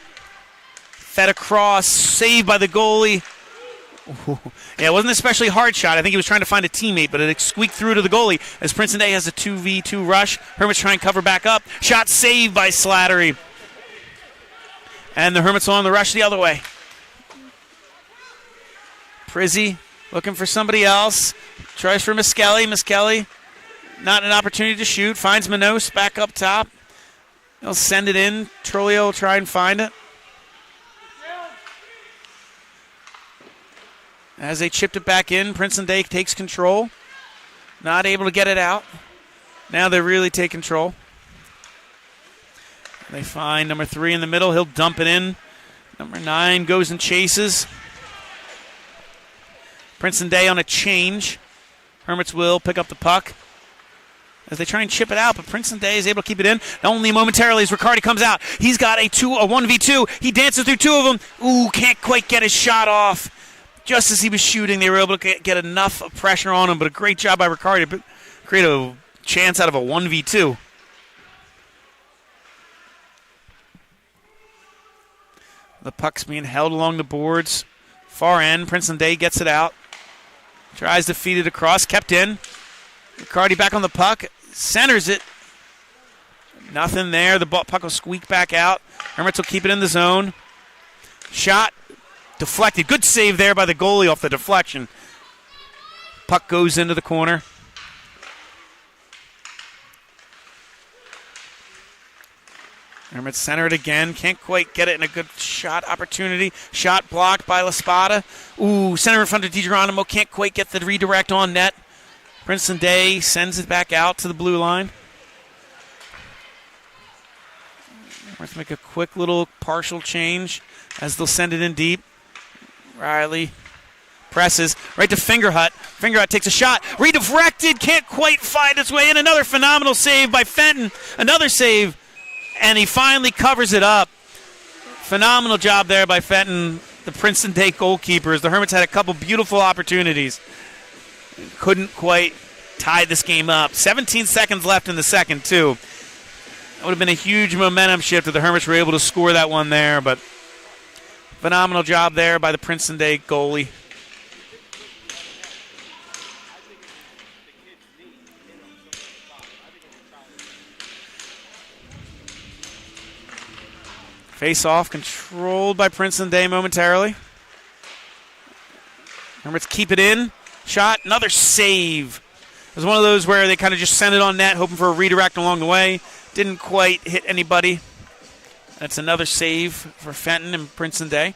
Fed across, saved by the goalie. Ooh. Yeah, it wasn't an especially hard shot. I think he was trying to find a teammate, but it squeaked through to the goalie as Princeton Day has a 2v2 rush. Hermits try and cover back up. Shot saved by Slattery. And the Hermits on the rush the other way. Prizzy looking for somebody else. Tries for Miskelly. Miskelly, not an opportunity to shoot. Finds Manos back up top. He'll send it in. Trolio will try and find it. As they chipped it back in, Princeton Day takes control. Not able to get it out. Now they really take control. They find number 3 in the middle. He'll dump it in. Number 9 goes and chases. Princeton Day on a change. Hermits will pick up the puck as they try and chip it out, but Princeton Day is able to keep it in. Only momentarily as Riccardi comes out. He's got a 1v2. He dances through 2 of them. Ooh, can't quite get his shot off. Just as he was shooting, they were able to get enough pressure on him, but a great job by Riccardi to create a chance out of a 1v2. The puck's being held along the boards. Far end, Princeton Day gets it out. Tries to feed it across, kept in. Riccardi back on the puck, centers it. Nothing there, the puck will squeak back out. Hermits will keep it in the zone. Shot. Deflected. Good save there by the goalie off the deflection. Puck goes into the corner. Hermits center it again. Can't quite get it in a good shot opportunity. Shot blocked by Laspada. Ooh, center in front of DiGeronimo. Can't quite get the redirect on net. Princeton Day sends it back out to the blue line. Let's make a quick little partial change as they'll send it in deep. Riley presses right to Fingerhut. Fingerhut takes a shot. Redirected. Can't quite find its way in. Another phenomenal save by Fenton. Another save. And he finally covers it up. Phenomenal job there by Fenton, the Princeton Day goalkeepers. The Hermits had a couple beautiful opportunities. Couldn't quite tie this game up. 17 seconds left in the second, too. That would have been a huge momentum shift if the Hermits were able to score that one there, but phenomenal job there by the Princeton Day goalie. Face-off controlled by Princeton Day momentarily. Hermits keep it in. Shot, another save. It was one of those where they kind of just sent it on net, hoping for a redirect along the way. Didn't quite hit anybody. That's another save for Fenton and Princeton Day.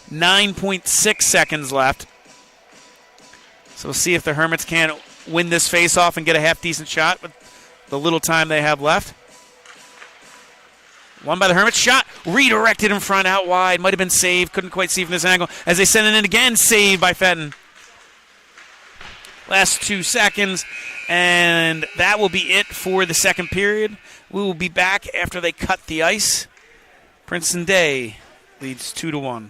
9.6 seconds left. So we'll see if the Hermits can win this face-off and get a half-decent shot with the little time they have left. Won by the Hermits. Shot redirected in front, out wide. Might have been saved. Couldn't quite see from this angle. As they send it in again, saved by Fenton. Last 2 seconds, and that will be it for the second period. We will be back after they cut the ice. Princeton Day leads 2-1.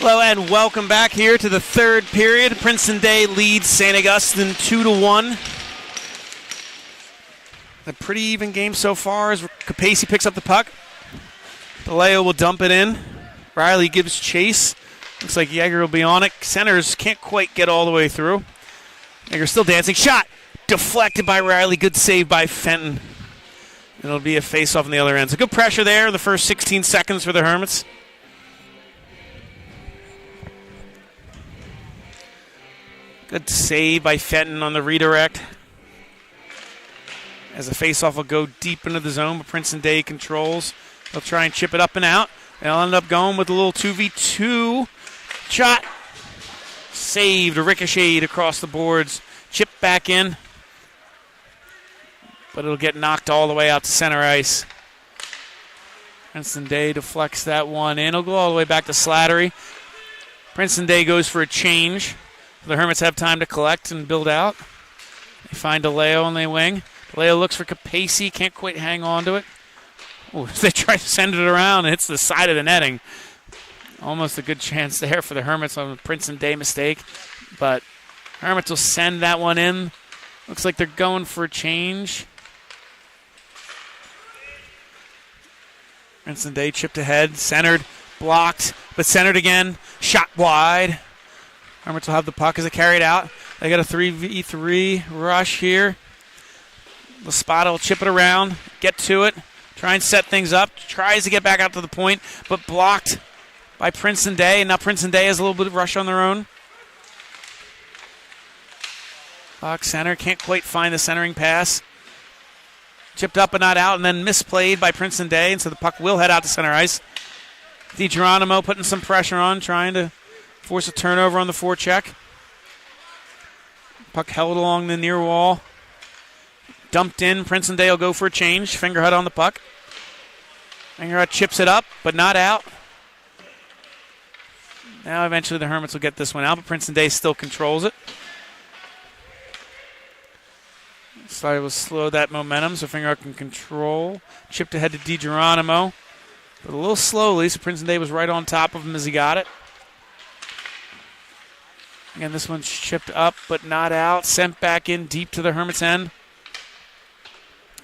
Hello and welcome back here to the third period. Princeton Day leads St. Augustine 2-1. A pretty even game so far as Capacey picks up the puck. DeLeo will dump it in. Riley gives chase. Looks like Yeager will be on it. Centers can't quite get all the way through. Yeager still dancing. Shot! Deflected by Riley. Good save by Fenton. It'll be a face-off on the other end. So good pressure there in the first 16 seconds for the Hermits. Good save by Fenton on the redirect. As the face-off will go deep into the zone, but Princeton Day controls. They'll try and chip it up and out. They'll end up going with a little 2v2 shot. Saved, ricocheted across the boards. Chipped back in. But it'll get knocked all the way out to center ice. Princeton Day deflects that one in. It'll go all the way back to Slattery. Princeton Day goes for a change. The Hermits have time to collect and build out. They find DeLeo on the wing. DeLeo looks for Capacey. Can't quite hang on to it. Ooh, they try to send it around. It hits the side of the netting. Almost a good chance there for the Hermits on a Princeton Day mistake. But Hermits will send that one in. Looks like they're going for a change. Princeton Day chipped ahead. Centered. Blocked. But centered again. Shot wide. Hermits will have the puck as they carry it out. They got a 3v3 rush here. Laspada will chip it around. Get to it. Try and set things up. Tries to get back out to the point, but blocked by Princeton Day. And now Princeton Day has a little bit of rush on their own. Puck center. Can't quite find the centering pass. Chipped up but not out, and then misplayed by Princeton Day. And so the puck will head out to center ice. DiGeronimo putting some pressure on, trying to force a turnover on the forecheck. Puck held along the near wall. Dumped in. Princeton Day will go for a change. Fingerhut on the puck. Fingerhut chips it up, but not out. Now eventually the Hermits will get this one out, but Princeton Day still controls it. Slider will slow that momentum so Fingerhut can control. Chipped ahead to DiGeronimo, but a little slowly, so Princeton Day was right on top of him as he got it. Again, this one's chipped up but not out. Sent back in deep to the Hermits' end.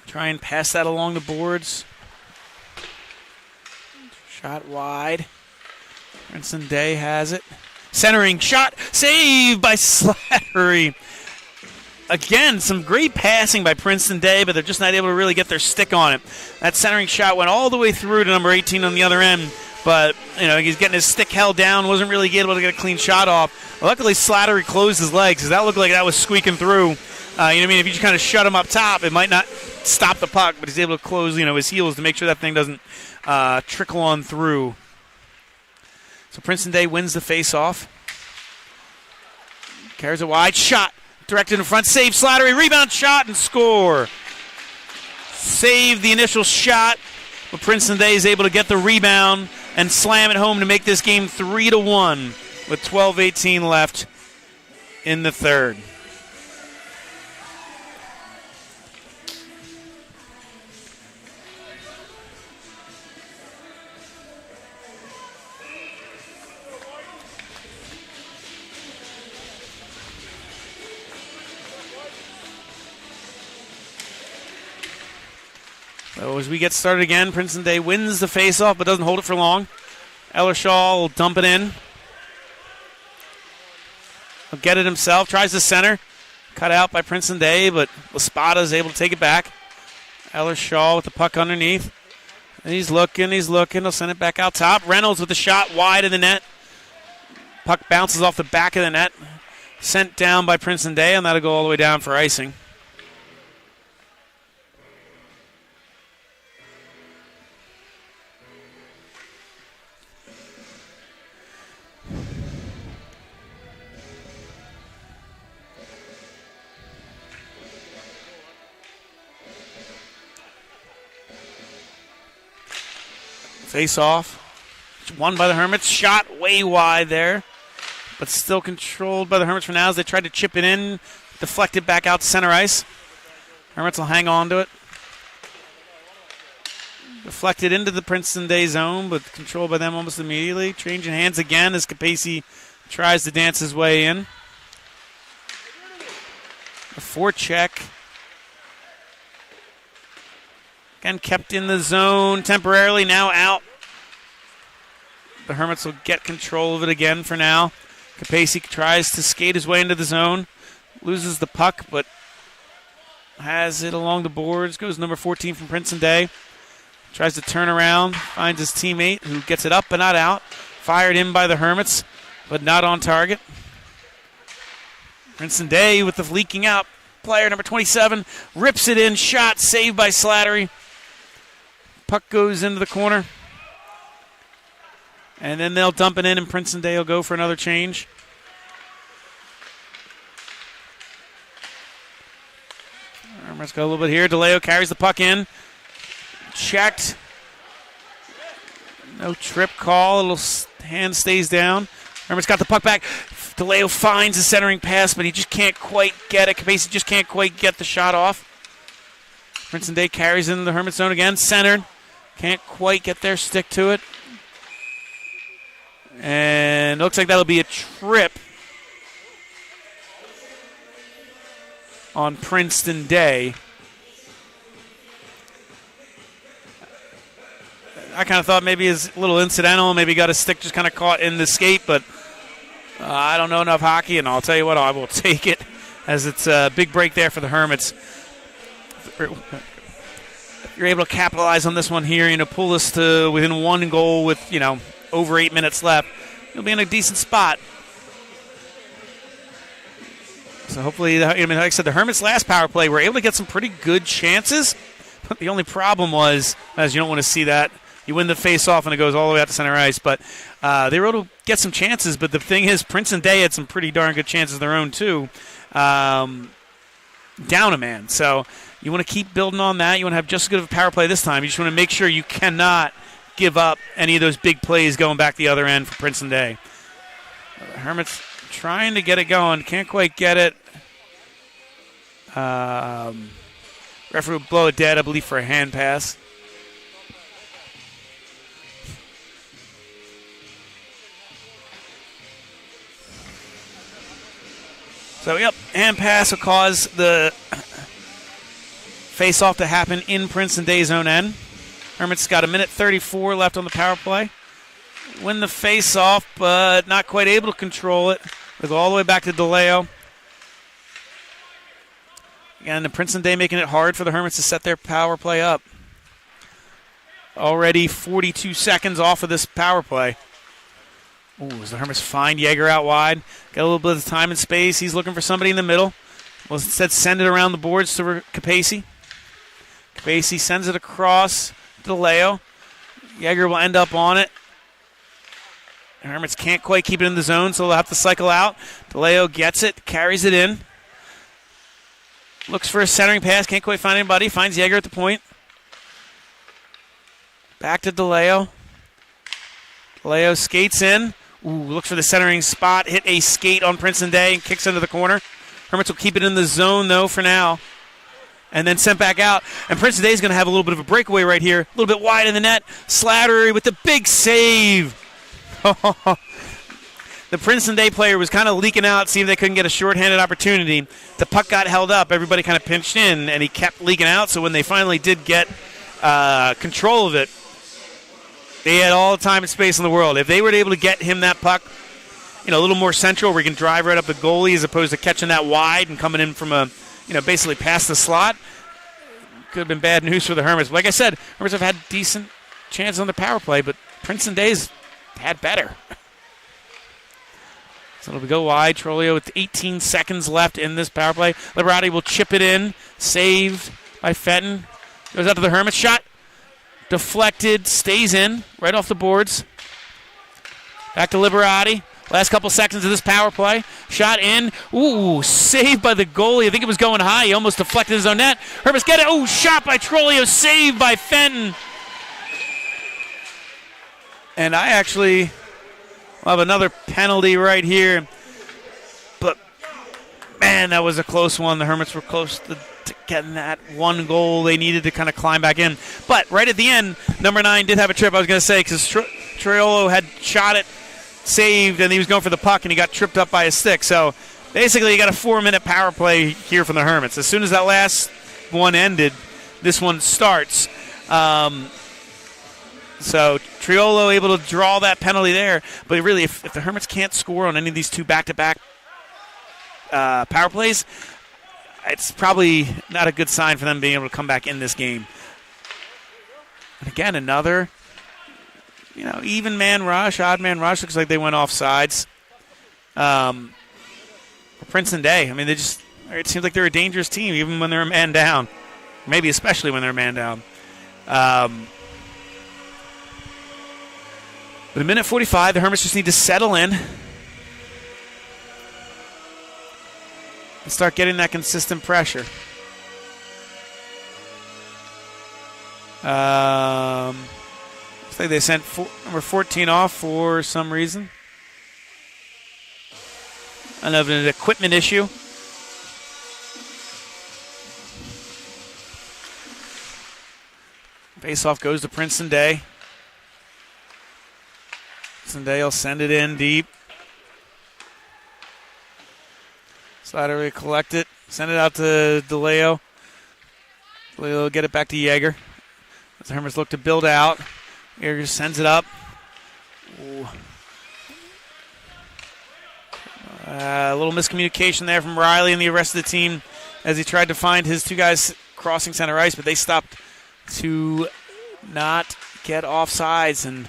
Try and pass that along the boards. Shot wide. Princeton Day has it. Centering shot. Saved by Slattery. Again, some great passing by Princeton Day, but they're just not able to really get their stick on it. That centering shot went all the way through to number 18 on the other end, but he's getting his stick held down, wasn't really able to get a clean shot off. Luckily, Slattery closed his legs, because that looked like that was squeaking through. If you just kind of shut him up top, it might not stop the puck, but he's able to close his heels to make sure that thing doesn't trickle on through. So Princeton Day wins the face-off. Carries a wide shot. Directed in front, save Slattery, rebound shot, and score. Save the initial shot, but Princeton Day is able to get the rebound and slam it home to make this game 3-1 with 12:18 left in the third. So as we get started again, Princeton Day wins the faceoff but doesn't hold it for long. Ellershaw will dump it in. He'll get it himself, tries to center. Cut out by Princeton Day, but Laspada is able to take it back. Ellershaw with the puck underneath. And he's looking. He'll send it back out top. Reynolds with the shot wide of the net. Puck bounces off the back of the net. Sent down by Princeton Day, and that'll go all the way down for icing. Face off. Won by the Hermits. Shot way wide there, but still controlled by the Hermits for now as they tried to chip it in. Deflected back out to center ice. Hermits will hang on to it. Deflected into the Princeton Day zone, but controlled by them almost immediately. Changing hands again as Capacey tries to dance his way in. A forecheck. Again, kept in the zone temporarily, now out. The Hermits will get control of it again for now. Capacey tries to skate his way into the zone. Loses the puck, but has it along the boards. Goes number 14 from Princeton Day. Tries to turn around, finds his teammate who gets it up but not out. Fired in by the Hermits, but not on target. Princeton Day with the leaking out player, number 27, rips it in, shot, saved by Slattery. Puck goes into the corner. And then they'll dump it in, and Princeton Day will go for another change. Hermits got a little bit here. DeLeo carries the puck in. Checked. No trip call. A little hand stays down. Hermits got the puck back. DeLeo finds the centering pass, but he just can't quite get it. Capacey just can't quite get the shot off. Princeton Day carries into the Hermit zone again. Centered. Can't quite get their stick to it. And it looks like that'll be a trip on Princeton Day. I kind of thought maybe it's a little incidental. Maybe got his stick just kind of caught in the skate, but I don't know enough hockey, and I'll tell you what, I will take it as it's a big break there for the Hermits. If you're able to capitalize on this one here, pull this to within one goal with, over 8 minutes left, you'll be in a decent spot. So hopefully, like I said, the Hermits' last power play were able to get some pretty good chances, but the only problem was, as you don't want to see that, you win the face-off and it goes all the way out to center ice. But they were able to get some chances. But the thing is, Princeton Day had some pretty darn good chances of their own, too. Down a man. So you want to keep building on that. You want to have just as good of a power play this time. You just want to make sure you cannot give up any of those big plays going back the other end for Princeton Day. The Hermits trying to get it going. Can't quite get it. Referee will blow it dead, I believe, for a hand pass. So, hand pass will cause the face-off to happen in Princeton Day's own end. Hermits got 1:34 left on the power play. Win the face-off, but not quite able to control it. They go all the way back to DeLeo. Again, the Princeton Day making it hard for the Hermits to set their power play up. Already 42 seconds off of this power play. Ooh, as the Hermits find Yeager out wide. Got a little bit of time and space. He's looking for somebody in the middle. Well, instead, send it around the boards to Capacey. Capacey sends it across DeLeo. Yeager will end up on it. The Hermits can't quite keep it in the zone, so they'll have to cycle out. DeLeo gets it, carries it in. Looks for a centering pass, can't quite find anybody. Finds Yeager at the point. Back to DeLeo. DeLeo skates in. Ooh, looks for the centering spot. Hit a skate on Princeton Day and kicks into the corner. Hermits will keep it in the zone, though, for now. And then sent back out. And Princeton Day is going to have a little bit of a breakaway right here. A little bit wide in the net. Slattery with the big save. The Princeton Day player was kind of leaking out, seeing if they couldn't get a shorthanded opportunity. The puck got held up. Everybody kind of pinched in, and he kept leaking out. So when they finally did get control of it, they had all the time and space in the world. If they were able to get him that puck, a little more central where he can drive right up the goalie as opposed to catching that wide and coming in from basically past the slot, could have been bad news for the Hermits. But like I said, Hermits have had decent chances on the power play, but Princeton Day's had better. So it'll go wide. Trolio with 18 seconds left in this power play. Liberati will chip it in. Saved by Fenton. Goes out to the Hermits. Shot. Deflected. Stays in. Right off the boards. Back to Liberati. Last couple seconds of this power play. Shot in. Ooh, saved by the goalie. I think it was going high. He almost deflected his own net. Hermits get it. Ooh, shot by Trolio. Saved by Fenton. And I actually will have another penalty right here. But, man, that was a close one. The Hermits were close to getting that one goal they needed to kind of climb back in. But right at the end, number 9 did have a trip, I was going to say, because Triolo had shot it, saved, and he was going for the puck, and he got tripped up by his stick. So basically you got a 4-minute power play here from the Hermits. As soon as that last one ended, this one starts. So Triolo able to draw that penalty there. But really, if the Hermits can't score on any of these 2 back-to-back power plays, it's probably not a good sign for them being able to come back in this game. And again, another, even man rush, odd man rush. Looks like they went off sides. Princeton Day, I mean, it seems like they're a dangerous team even when they're a man down. Maybe especially when they're a man down. But a minute 45, the Hermits just need to settle in and start getting that consistent pressure. Looks like they sent number 14 off for some reason. An equipment issue. Face-off goes to Princeton Day. Princeton Day will send it in deep. Slider will collect it. Send it out to DeLeo. DeLeo will get it back to Yeager. As the Hermits look to build out. Yeager sends it up. Ooh. A little miscommunication there from Riley and the rest of the team as he tried to find his 2 guys crossing center ice, but they stopped to not get offsides and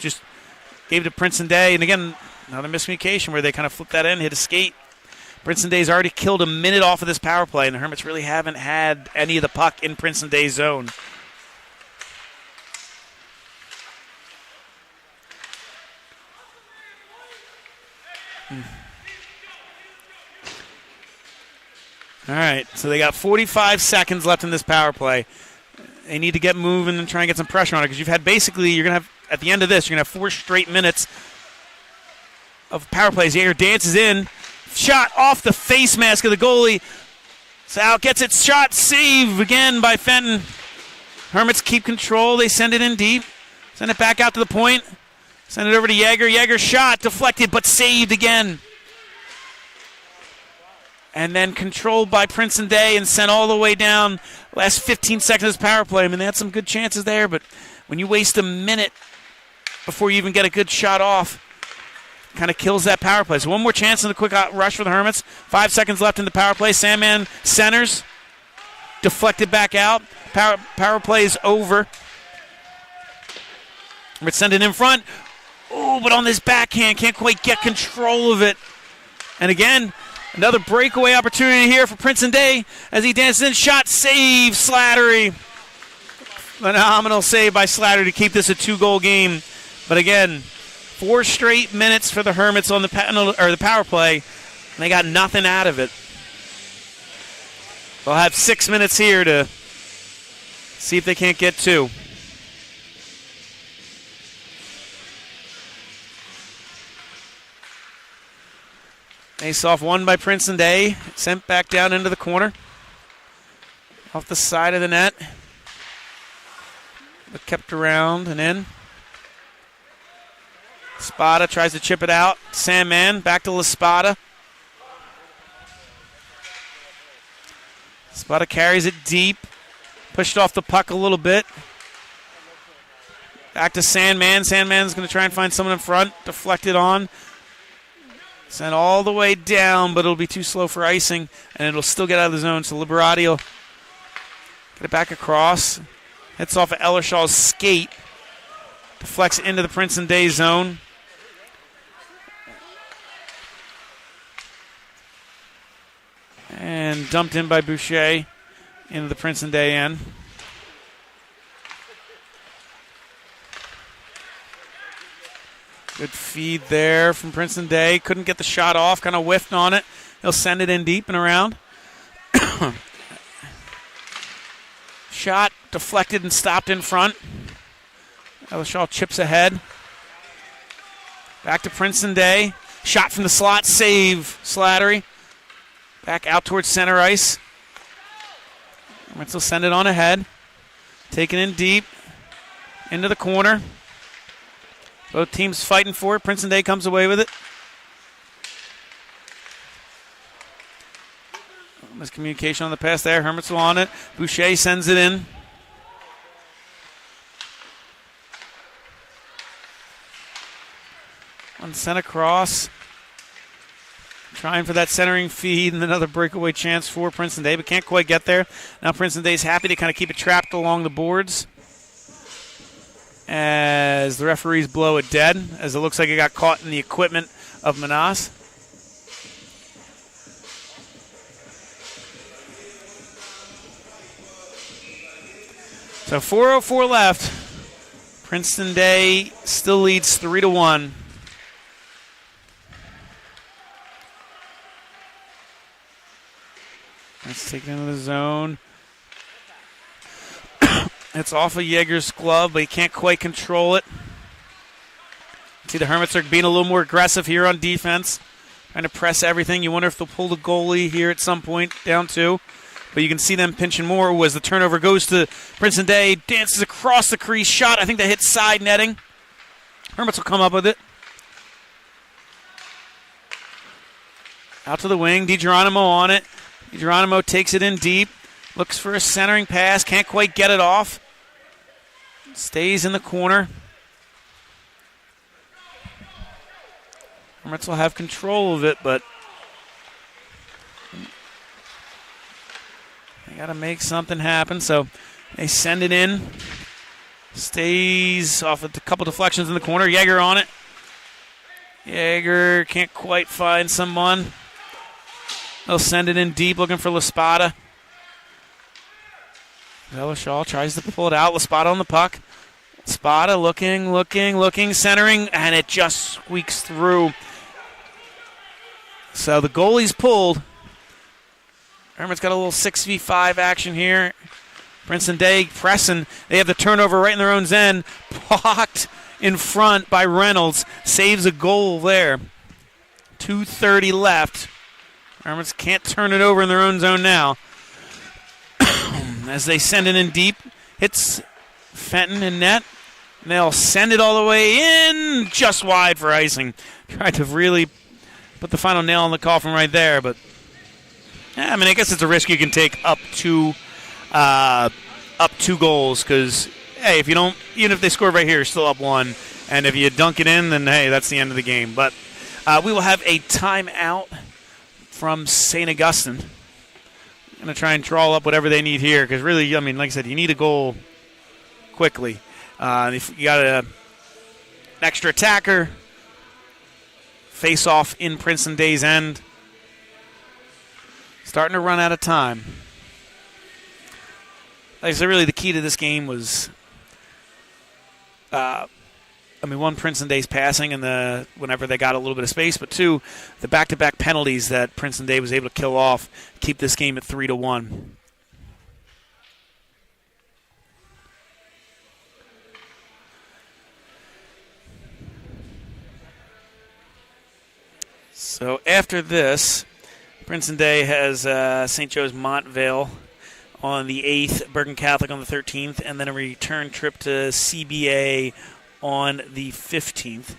just gave it to Princeton Day. And again, another miscommunication where they kind of flipped that in, hit a skate. Princeton Day's already killed a minute off of this power play, and the Hermits really haven't had any of the puck in Princeton Day's zone. All right, so they got 45 seconds left in this power play. They need to get moving and try and get some pressure on it because you're going to have, at the end of this, you're going to have 4 straight minutes of power plays. Yeager dances in, shot off the face mask of the goalie. Sal gets it, shot, save again by Fenton. Hermits keep control. They send it in deep, send it back out to the point, send it over to Yeager. Yeager shot, deflected, but saved again. And then controlled by Princeton Day and sent all the way down. Last 15 seconds of power play. I mean, they had some good chances there, but when you waste a minute before you even get a good shot off, kind of kills that power play. So one more chance in the quick rush for the Hermits. 5 seconds left in the power play. Sandman centers. Deflected back out. Power play is over. Hermits send it in front. Oh, but on this backhand, can't quite get control of it. And again, another breakaway opportunity here for Princeton Day as he dances in. Shot, save, Slattery. Phenomenal save by Slattery to keep this a 2-goal game. But again, 4 straight minutes for the Hermits on the power play, and they got nothing out of it. They'll have 6 minutes here to see if they can't get 2. Face-off won by Princeton Day. Sent back down into the corner. Off the side of the net. But kept around and in. Spada tries to chip it out. Sandman back to LaSpada. Spada carries it deep. Pushed off the puck a little bit. Back to Sandman. Sandman's going to try and find someone in front. Deflected on. Sent all the way down, but it'll be too slow for icing, and it'll still get out of the zone. So Liberati will get it back across. Hits off of Ellershaw's skate. Deflects into the Princeton Day zone. And dumped in by Boucher into the Princeton Day end. Good feed there from Princeton Day. Couldn't get the shot off, kind of whiffed on it. He'll send it in deep and around. Shot deflected and stopped in front. Ellershaw chips ahead. Back to Princeton Day. Shot from the slot, save Slattery. Back out towards center ice. Hermits will send it on ahead. Taken in deep. Into the corner. Both teams fighting for it. Princeton Day comes away with it. Miscommunication on the pass there. Hermits will on it. Boucher sends it in. One sent across. Trying for that centering feed and another breakaway chance for Princeton Day, but can't quite get there. Now Princeton Day's happy to kind of keep it trapped along the boards as the referees blow it dead, as it looks like it got caught in the equipment of Manas. So 4:04 left. Princeton Day still leads 3-1. Let's take it into the zone. It's off of Yeager's glove, but he can't quite control it. See, the Hermits are being a little more aggressive here on defense, trying to press everything. You wonder if they'll pull the goalie here at some point, down two. But you can see them pinching more as the turnover goes to Princeton Day. Dances across the crease. Shot. I think they hit side netting. Hermits will come up with it. Out to the wing. DiGeronimo on it. DiGeronimo takes it in deep. Looks for a centering pass. Can't quite get it off. Stays in the corner. Hermits will have control of it, but they got to make something happen. So they send it in. Stays off with a couple deflections in the corner. Yeager on it. Yeager can't quite find someone. They'll send it in deep, looking for LaSpada. Zelashaw tries to pull it out. LaSpada on the puck. LaSpada looking, centering, and it just squeaks through. So the goalie's pulled. Hermit's got a little 6v5 action here. Princeton Day pressing. They have the turnover right in their own end. Blocked in front by Reynolds. Saves a goal there. 2:30 left. Hermits can't turn it over in their own zone now. As they send it in deep. Hits Fenton in net. And they'll send it all the way in. Just wide for icing. Tried to really put the final nail on the coffin right there. But, yeah, I mean, I guess it's a risk you can take up two goals. Because, hey, if you don't, even if they score right here, you're still up one. And if you dunk it in, then, hey, that's the end of the game. But we will have a timeout from St. Augustine. Going to try and draw up whatever they need here because really, I mean, like I said, you need a goal quickly. If you got an extra attacker, face off in Princeton Day's end. Starting to run out of time. Like I said, really the key to this game was one, Princeton Day's passing and whenever they got a little bit of space, but two, the back-to-back penalties that Princeton Day was able to kill off, keep this game at 3-1. So after this, Princeton Day has St. Joe's Montvale on the 8th, Bergen Catholic on the 13th, and then a return trip to CBA on the 15th.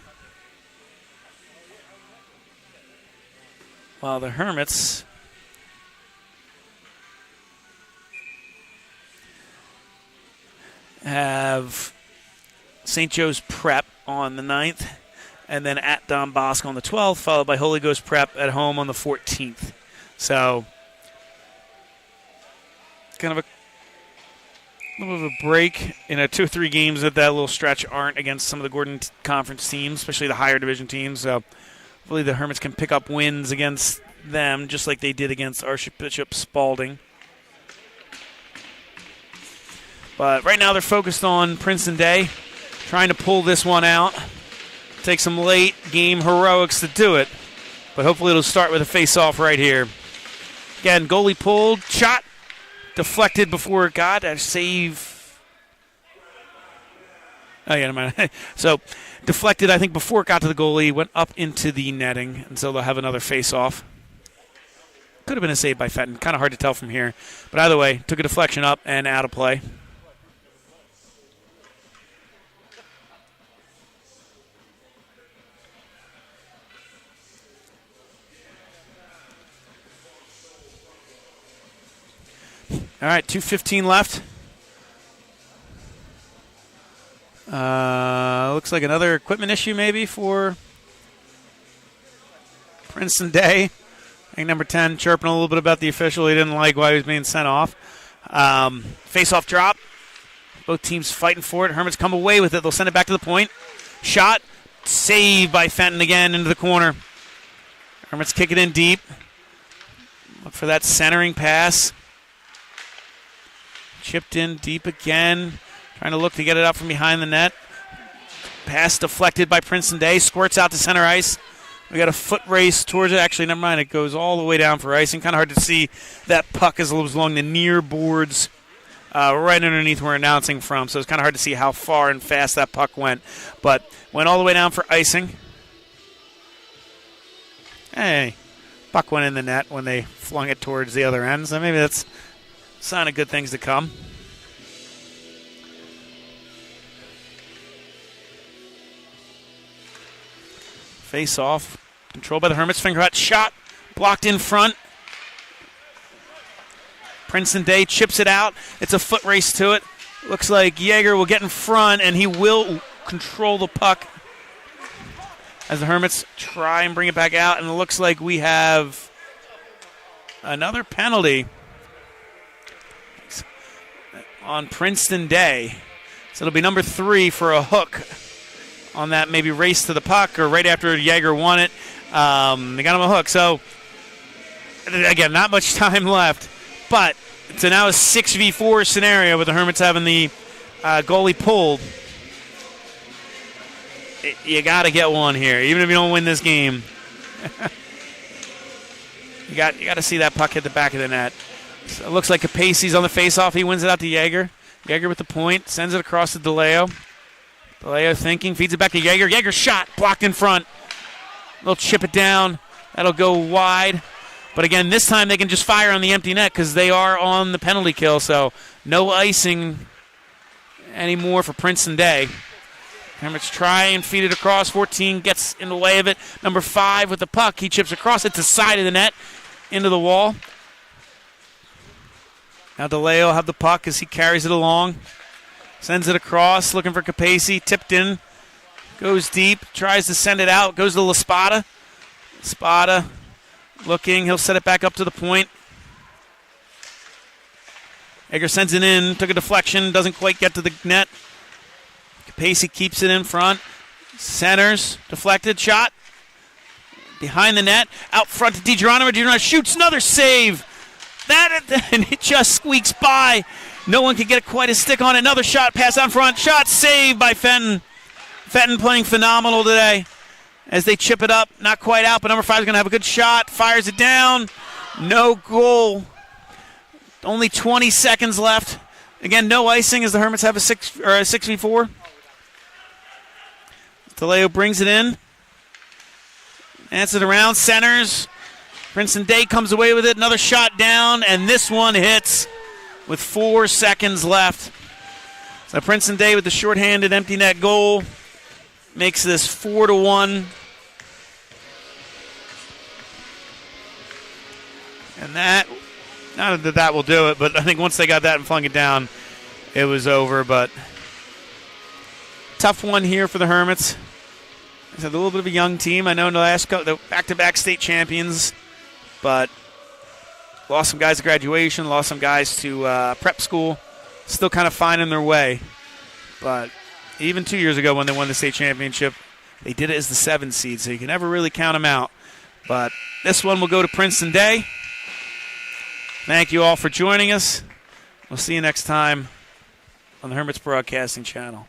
While the Hermits have St. Joe's Prep on the 9th, and then at Don Bosco on the 12th, followed by Holy Ghost Prep at home on the 14th. So, kind of a little bit of a break in 2 or 3 games that little stretch aren't against some of the Gordon Conference teams, especially the higher division teams. So hopefully the Hermits can pick up wins against them, just like they did against Archbishop Spalding. But right now they're focused on Princeton Day, trying to pull this one out. Take some late game heroics to do it, but hopefully it'll start with a face-off right here. Again, goalie pulled, shot. Deflected before it got a save. Oh, yeah, never mind. So, deflected, I think, before it got to the goalie, went up into the netting, and so they'll have another face-off. Could have been a save by Fenton. Kind of hard to tell from here. But either way, took a deflection up and out of play. All right, 2:15 left. Looks like another equipment issue maybe for Princeton Day. I think number 10 chirping a little bit about the official. He didn't like why he was being sent off. Face-off drop. Both teams fighting for it. Hermits come away with it. They'll send it back to the point. Shot. Saved by Fenton again into the corner. Hermits kick it in deep. Look for that centering pass. Chipped in deep again. Trying to look to get it out from behind the net. Pass deflected by Princeton Day. Squirts out to center ice. We got a foot race towards it. Actually, never mind. It goes all the way down for icing. Kind of hard to see that puck as it was along the near boards right underneath where we're announcing from. So it's kind of hard to see how far and fast that puck went. But went all the way down for icing. Hey, puck went in the net when they flung it towards the other end. So maybe that's a sign of good things to come. Face off. Controlled by the Hermits. Finger hut shot. Blocked in front. Princeton Day chips it out. It's a foot race to it. Looks like Yeager will get in front, and he will control the puck as the Hermits try and bring it back out. And it looks like we have another penalty on Princeton Day. So it'll be number 3 for a hook on that maybe race to the puck or right after Yeager won it. They got him a hook. So, again, not much time left. But it's now a 6v4 scenario with the Hermits having the goalie pulled. You got to get one here, even if you don't win this game. you got to see that puck hit the back of the net. So it looks like Capace's on the faceoff. He wins it out to Yeager. Yeager with the point. Sends it across to DeLeo. DeLeo thinking. Feeds it back to Yeager. Yeager shot. Blocked in front. They'll chip it down. That'll go wide. But again, this time they can just fire on the empty net because they are on the penalty kill. So no icing anymore for Princeton Day. Hermits try and feed it across. 14 gets in the way of it. Number 5 with the puck. He chips across it to the side of the net. Into the wall. Now DeLeo will have the puck as he carries it along. Sends it across, looking for Capace. Tipped in. Goes deep. Tries to send it out. Goes to LaSpada. Spada looking. He'll set it back up to the point. Yeager sends it in. Took a deflection. Doesn't quite get to the net. Capace keeps it in front. Centers. Deflected. Shot. Behind the net. Out front to DiGeronimo. DiGeronimo shoots. Another save. And it just squeaks by. No one can get quite a stick on it. Another shot. Pass out front. Shot saved by Fenton. Fenton playing phenomenal today as they chip it up. Not quite out, but number 5 is going to have a good shot. Fires it down. No goal. Only 20 seconds left. Again, no icing as the Hermits have a 6v4. DeLeo brings it in. Answers it around. Centers. Princeton Day comes away with it. Another shot down, and this one hits with 4 seconds left. So Princeton Day with the shorthanded empty net goal makes this 4-1. And that, not that that will do it, but I think once they got that and flung it down, it was over. But tough one here for the Hermits. It's a little bit of a young team. I know in the last the back-to-back state champions, but lost some guys to graduation, lost some guys to prep school. Still kind of finding their way. But even 2 years ago when they won the state championship, they did it as the 7th seed, so you can never really count them out. But this one will go to Princeton Day. Thank you all for joining us. We'll see you next time on the Hermits Broadcasting Channel.